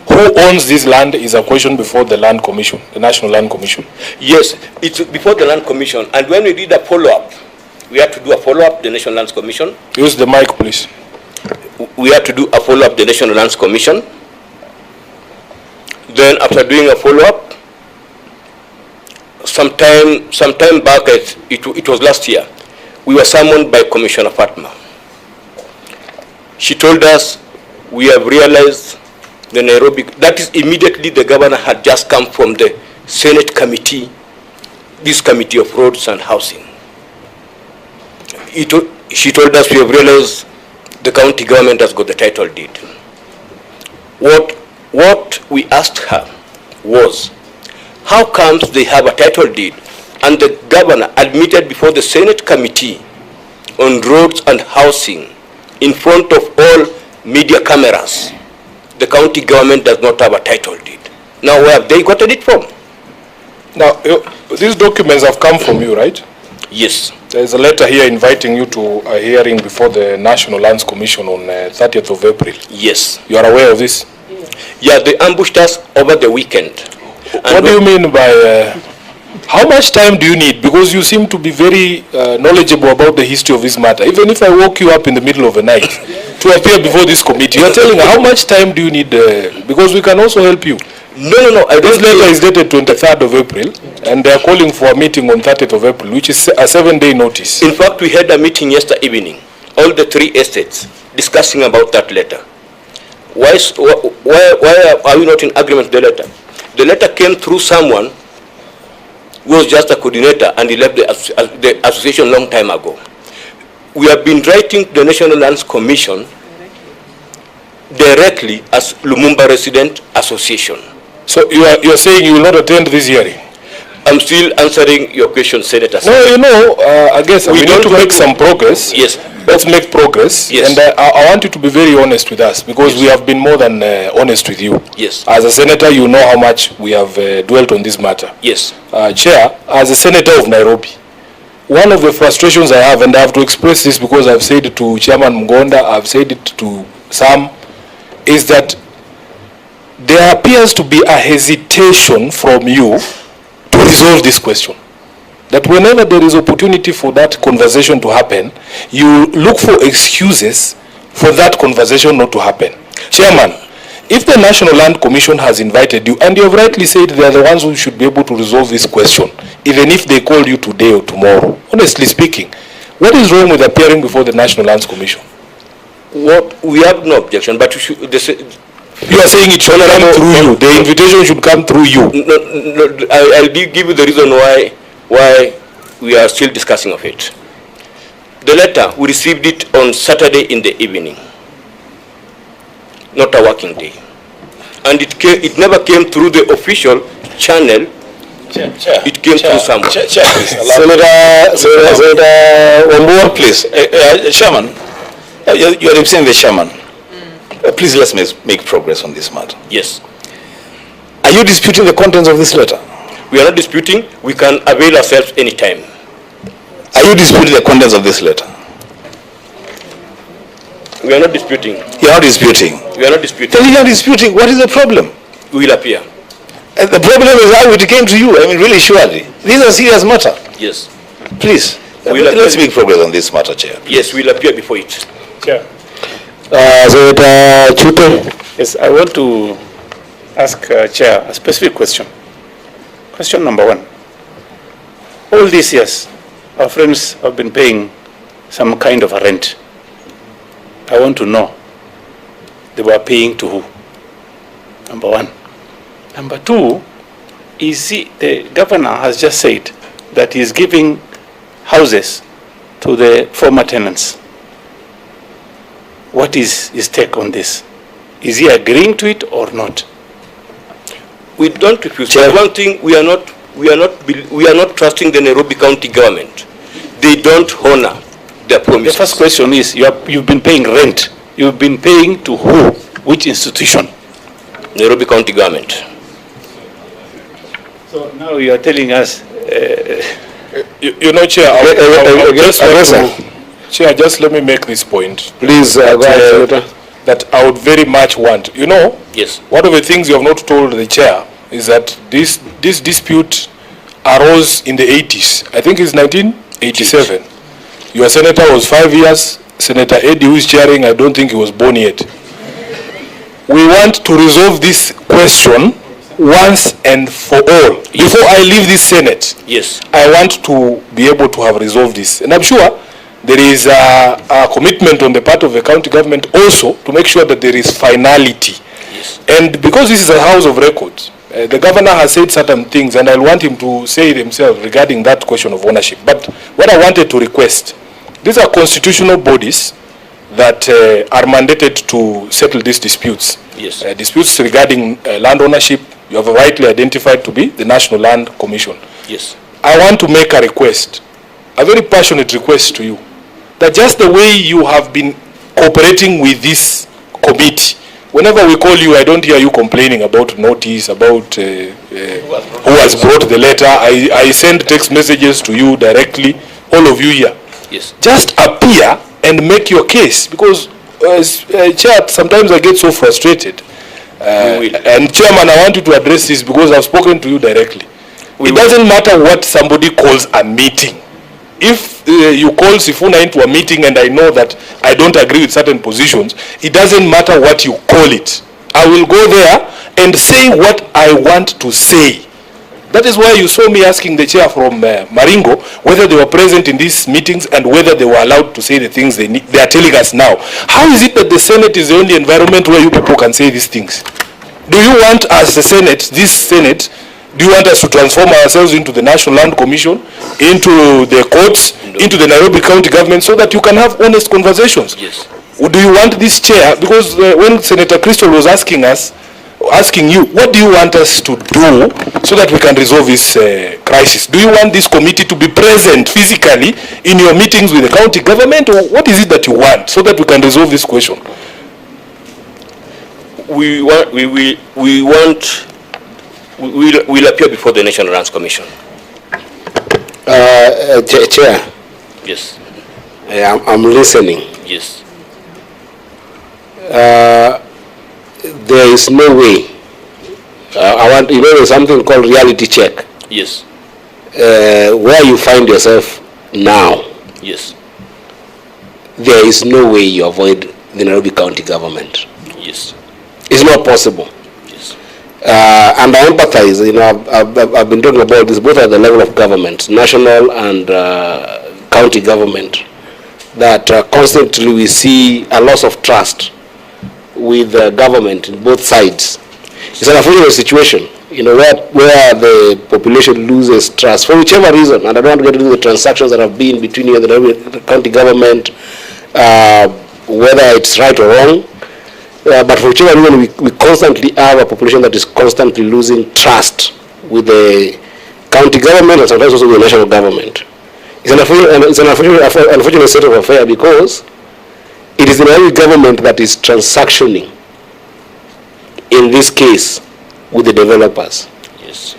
Who owns this land is a question before the Land Commission, the National Land Commission. Yes, it's before the Land Commission. And when we did a follow-up, we had to do a follow-up, the National Lands Commission. Use the mic, please. We had to do a follow-up, the National Lands Commission. Then after doing a follow-up, sometime back, it was last year, we were summoned by Commissioner Fatma. She told us, we have realized the Nairobi, that is immediately the governor had just come from the Senate committee, this committee of roads and housing. She told us we have realized the county government has got the title deed. What we asked her was, how comes they have a title deed and the governor admitted before the Senate committee on roads and housing in front of all media cameras, the county government does not have a title deed? Now where have they gotten it from? Now, these documents have come from you, right? Yes. There's a letter here inviting you to a hearing before the National Lands Commission on 30th of April. Yes. You are aware of this? Yeah, they ambushed us over the weekend. What do you mean by, how much time do you need? Because you seem to be very knowledgeable about the history of this matter. Even if I woke you up in the middle of the night to appear before this committee, you are telling how much time do you need? Because we can also help you. No. This letter is dated 23rd of April, and they are calling for a meeting on 30th of April, which is a 7-day notice. In fact, we had a meeting yesterday evening, all the 3 estates, discussing about that letter. Why are we not in agreement with the letter? The letter came through someone who was just a coordinator, and he left the association a long time ago. We have been writing to the National Lands Commission directly as Lumumba Resident Association. So you are saying you will not attend this hearing? I'm still answering your question, Senator. No, you know, I guess we need to make some progress. Yes. Let's make progress. Yes. And I want you to be very honest with us, because we have been more than honest with you. Yes. As a senator, you know how much we have dwelt on this matter. Yes. Chair, as a senator of Nairobi, one of the frustrations I have, and I have to express this because I've said it to Chairman Mgonda, I've said it to Sam, is that there appears to be a hesitation from you to resolve this question. That whenever there is opportunity for that conversation to happen, you look for excuses for that conversation not to happen. Chairman, if the National Land Commission has invited you, and you have rightly said they are the ones who should be able to resolve this question, even if they call you today or tomorrow, honestly speaking, what is wrong with appearing before the National Lands Commission? We have no objection, but you are saying it should come through you. The invitation should come through you. No, I'll give you the reason why we are still discussing of it. The letter, we received it on Saturday in the evening, not a working day. And it never came through the official channel. It came through someone. Senator Wambua, please. Chairman, you are representing the chairman. Please let's make progress on this matter. Yes. Are you disputing the contents of this letter? We are not disputing. We can avail ourselves anytime. Are you disputing the contents of this letter? We are not disputing. You are not disputing. We are not disputing. Then you are disputing. What is the problem? We will appear. And the problem is how it came to you. I mean, really, surely. This is a serious matter. Yes. Please, let's make progress on this matter, Chair. Yes, we will appear before it. Chair. Chuto. Yes, I want to ask Chair a specific question. Question number 1. All these years, our friends have been paying some kind of a rent. I want to know, they were paying to who? Number 1. Number 2, the governor has just said that he is giving houses to the former tenants. What is his take on this? Is he agreeing to it or not? We don't refuse. But one thing, we are not trusting the Nairobi County government. They don't honor their promises. The first question is, you've been paying rent. You've been paying to who? Which institution? Nairobi County government. So now you are telling us. You know, Chair, Chair, just let me make this point. Please, go ahead, Senator. That I would very much want. You know, yes. One of the things you have not told the Chair is that this dispute arose in the 80s. I think it's 1987. Your senator was 5 years. Senator Eddie, who is chairing, I don't think he was born yet. We want to resolve this question once and for all. Before I leave this Senate, yes, I want to be able to have resolved this. And I'm sure there is a commitment on the part of the county government also to make sure that there is finality. Yes. Yes. And because this is a house of records, the governor has said certain things, and I want him to say himself regarding that question of ownership. But what I wanted to request, these are constitutional bodies that are mandated to settle these disputes. Yes. Disputes regarding land ownership, you have rightly identified to be the National Land Commission. Yes. I want to make a request, a very passionate request to you, that just the way you have been cooperating with this committee, whenever we call you, I don't hear you complaining about notice, about who has brought the letter. I send text messages to you directly, all of you here. Yes. Just appear and make your case, because as chair, sometimes I get so frustrated. And chairman, I want you to address this because I've spoken to you directly. It doesn't matter what somebody calls a meeting. If you call Sifuna into a meeting and I know that I don't agree with certain positions, it doesn't matter what you call it. I will go there and say what I want to say. That is why you saw me asking the chair from Maringo whether they were present in these meetings and whether they were allowed to say the things they are telling us now. How is it that the Senate is the only environment where you people can say these things? Do you want, as the Senate, this Senate, do you want us to transform ourselves into the National Land Commission, into the courts, into the Nairobi County government, so that you can have honest conversations? Yes. Or do you want this chair? Because when Senator Crystal was asking you, what do you want us to do so that we can resolve this crisis? Do you want this committee to be present physically in your meetings with the county government, or what is it that you want so that we can resolve this question? We'll appear before the National Lands Commission. Chair. Yes. I'm listening. Yes. There is no way. There's something called reality check. Yes. Where you find yourself now. Yes. There is no way you avoid the Nairobi County government. Yes. It's not possible. Yes. And I empathize. I've been talking about this both at the level of government, national and county government, that constantly we see a loss of trust with government in both sides. It's an unfortunate situation, where the population loses trust for whichever reason, and I don't want to get into the transactions that have been between you and the county government, whether it's right or wrong, but for whichever reason, we constantly have a population that is constantly losing trust with the county government and sometimes also with the national government. It's an unfortunate state of affairs because it is the Nairobi government that is transactioning, in this case, with the developers. Yes.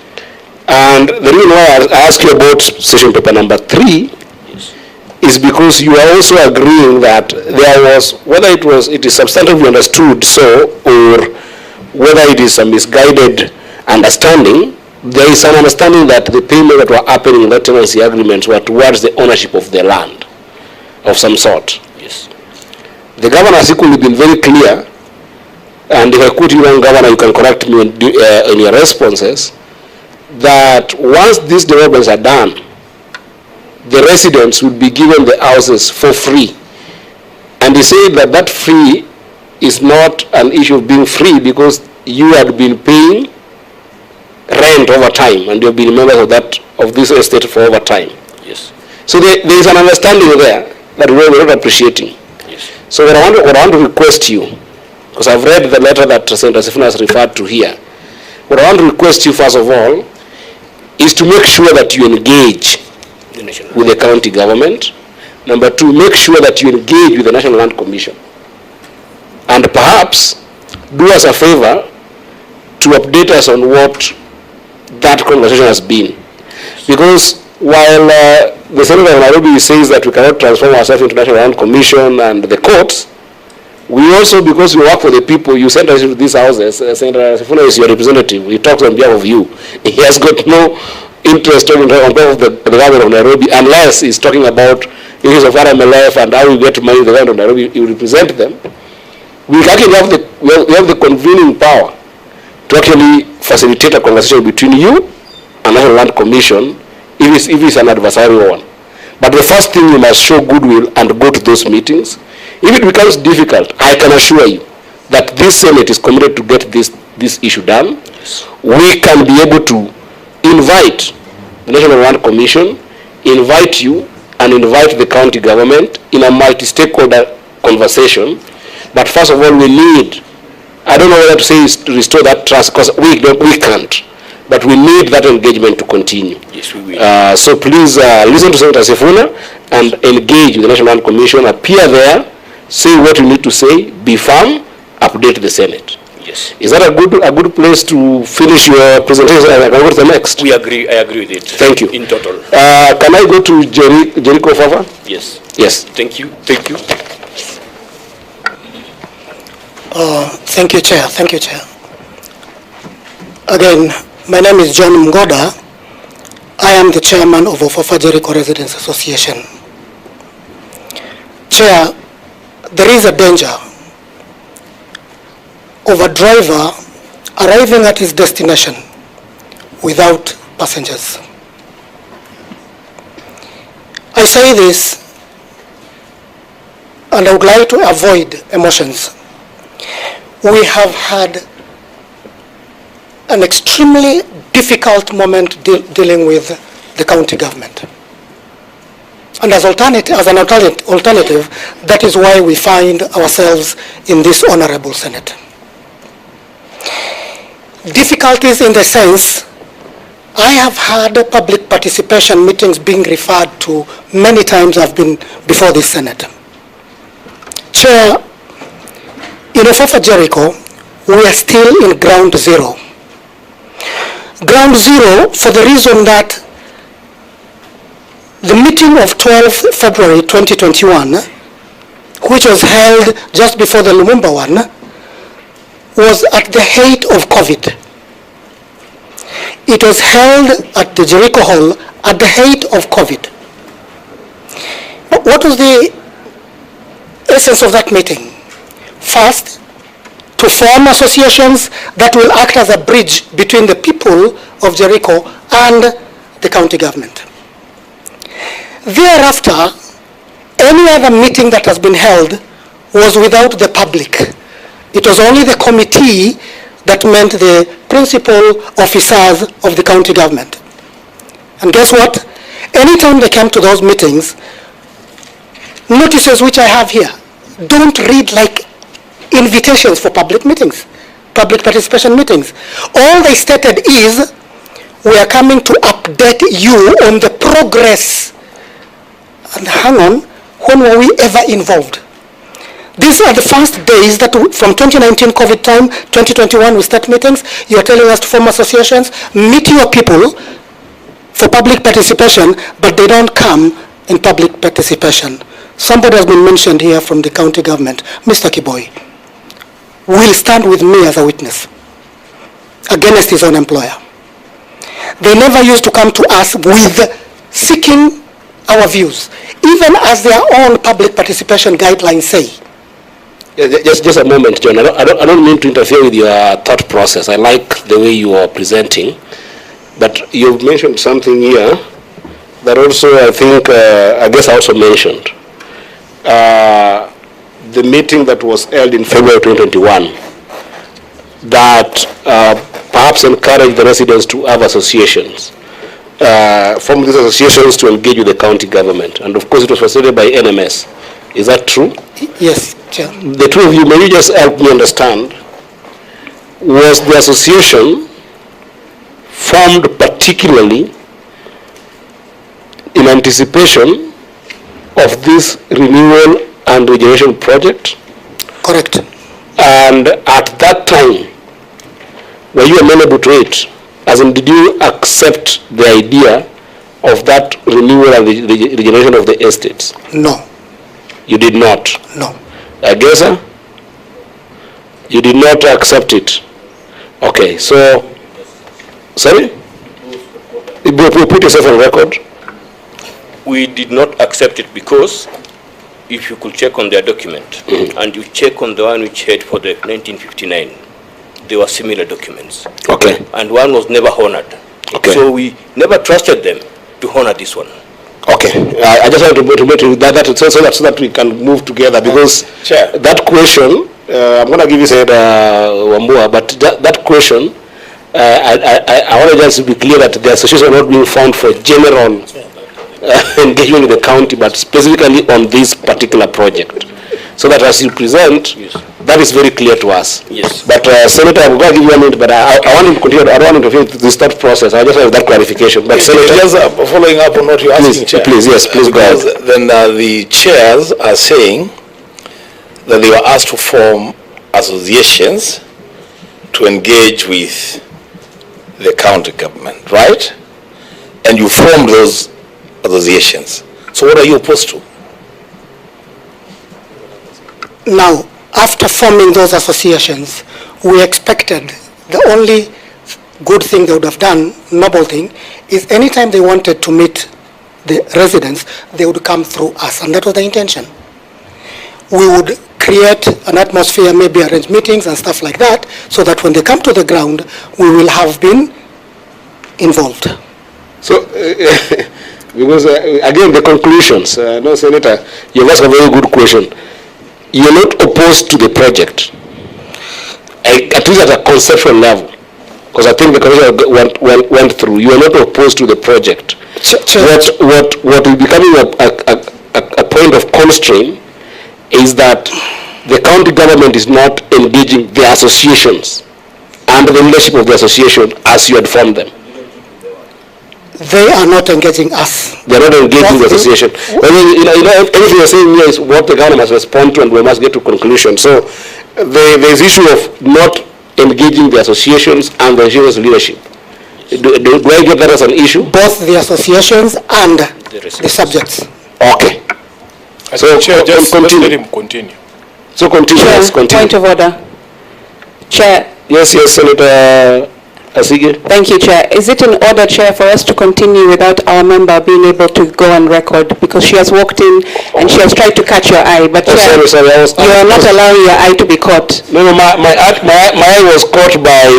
And the reason why I ask you about session paper number 3 is because you are also agreeing that there was, whether it is substantively understood so, or whether it is a misguided understanding, there is an understanding that the payments that were happening in that tenancy agreements were towards the ownership of the land of some sort. Yes. The governor has equally been very clear, and if I quote you, Governor, you can correct me in your responses, that once these developments are done, the residents will be given the houses for free. And he said that that free is not an issue of being free because you had been paying rent over time and you've been members of this estate for over time. Yes. So there is an understanding there that we're not appreciating. Yes. So what I want to request you, because I've read the letter that Senator Sifuna has referred to here, what I want to request you first of all is to make sure that you engage with the county government. Number 2, make sure that you engage with the National Land Commission. And perhaps do us a favor to update us on what that conversation has been. Because while the Senator of Nairobi says that we cannot transform ourselves into National Land Commission and the courts, we also, because we work for the people, you sent us into these houses. Senator Sifuna is your representative. He talks on behalf of you. He has got no interest on behalf of the government of Nairobi, unless he's talking about issues of RMLF and how we get money in the government of Nairobi. You represent them. We actually have the convening power to actually facilitate a conversation between you and National Land Commission if it's an adversarial one. But the first thing, you must show goodwill and go to those meetings. If it becomes difficult, I can assure you that this Senate is committed to get this issue done, we can be able to invite the National Land Commission, invite you, and invite the county government in a multi-stakeholder conversation. But first of all, we need, I don't know whether to say is to restore that trust, because we can't. But we need that engagement to continue. Yes, we will. So please listen to Senator Sifuna and engage with the National Land Commission, appear there, say what you need to say, be firm, update the Senate. Yes. Is that a good place to finish your presentation? I can go to the next. I agree with it. Thank you. In total. Can I go to Jericho Fafa? Yes. Yes. Thank you. Thank you, Chair. Thank you, Chair. Again, my name is John Mgoda. I am the chairman of Ofafa Jericho Residents Association. Chair, there is a danger of a driver arriving at his destination without passengers. I say this, and I would like to avoid emotions. We have had an extremely difficult moment dealing with the county government. And as an alternative, that is why we find ourselves in this honorable Senate. Difficulties in the sense, I have had public participation meetings being referred to many times. I've been before this Senate. Chair, in Ofafa Jericho, we are still in ground zero. Ground zero for the reason that the meeting of 12 February 2021, which was held just before the Lumumba one, was at the height of COVID. It was held at the Jericho Hall at the height of COVID. What was the essence of that meeting? First, to form associations that will act as a bridge between the people of Jericho and the county government. Thereafter, any other meeting that has been held was without the public. It was only the committee that meant the principal officers of the county government. And guess what? Anytime they came to those meetings, notices which I have here don't read like invitations for public meetings, public participation meetings. All they stated is, we are coming to update you on the progress. And hang on, when were we ever involved? These are the first days that from 2019 COVID time, 2021 we start meetings. You are telling us to form associations, meet your people for public participation, but they don't come in public participation. Somebody has been mentioned here from the county government, Mr. Kiboi, will stand with me as a witness against his own employer. They never used to come to us with seeking our views, even as their own public participation guidelines say. Just a moment, John. I don't mean to interfere with your thought process. I like the way you are presenting, but you've mentioned something here that also I think, I guess I also mentioned. The meeting that was held in February 2021 that perhaps encouraged the residents to have associations, form these associations to engage with the county government. And of course it was facilitated by NMS. Is that true? Yes, Chair. The two of you, may you just help me understand, was the association formed particularly in anticipation of this renewal and regeneration project? Correct. And at that time, were you amenable to it? As in, did you accept the idea of that renewal and the regeneration of the estates? No. You did not? No. I guess, you did not accept it. Okay, so, sorry? You put yourself on record? We did not accept it because if you could check on their document, and you check on the one which had for the 1959, there were similar documents. Okay. And one was never honored. Okay. So we never trusted them to honor this one. Okay, I just want to that so that we can move together, because Chair. that question I'm going to give you said Wambua, but that question, I want to just be clear that the association are not being found for general engagement with the county, but specifically on this particular project. So that as you present, yes, that is very clear to us. Yes. But Senator, I'm going to give you a minute, but I want him to continue. I don't want him to finish this third process. I just have that clarification. But Senator, just following up on what you're asking, Chair. Please, yes, please go ahead. Then the chairs are saying that they were asked to form associations to engage with the county government, right? And you formed those associations. So what are you opposed to? Now, after forming those associations, we expected the only good thing they would have done, noble thing, is anytime they wanted to meet the residents, they would come through us, and that was the intention. We would create an atmosphere, maybe arrange meetings and stuff like that, so that when they come to the ground, we will have been involved. So, because again, the conclusions, no, Senator, you asked a very good question. You're not opposed to the project, at least at a conceptual level, because I think the commission went through. You are not opposed to the project. What is becoming a point of constraint is that the county government is not engaging the associations and the leadership of the association as you had formed them. They are not engaging us. They are not engaging the association. Everything you're saying here is what the government must respond to, and we must get to conclusion. So there's issue of not engaging the associations and the association's leadership. Do I get that as an issue? Both the associations and the subjects. Okay. So Chair, just continue. Let him continue. So continue. Chair, yes, continue. Point of order. Chair. Yes, Senator Asige. Thank you, Chair. Is it in order, Chair, for us to continue without our member being able to go on record? Because she has walked in and she has tried to catch your eye. But Chair, you are not allowing your eye to be caught. No, my eye was caught by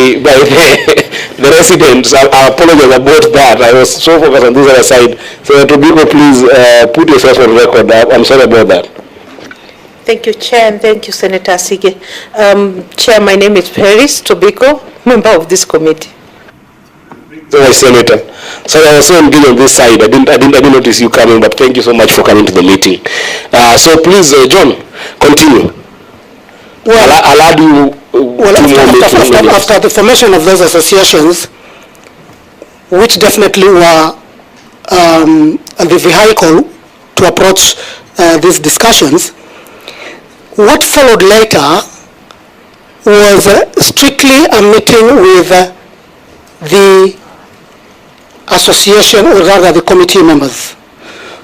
the residents. I apologize about that. I was so focused on this other side. So Tobiko, please put yourself on record. I'm sorry about that. Thank you, Chair, and thank you, Senator Asige. Chair, my name is Paris Tobiko, member of this committee. So, Senator, so I was so engaged on this side. I didn't notice you coming, but thank you so much for coming to the meeting. So please, John, continue. Well, I'll add you after the formation of those associations, which definitely were the vehicle to approach these discussions, what followed later was strictly a meeting with the association, or rather the committee members.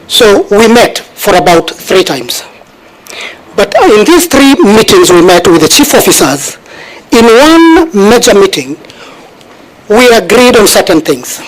So we met for about 3 times. But in these 3 meetings we met with the chief officers. In one major meeting, we agreed on certain things.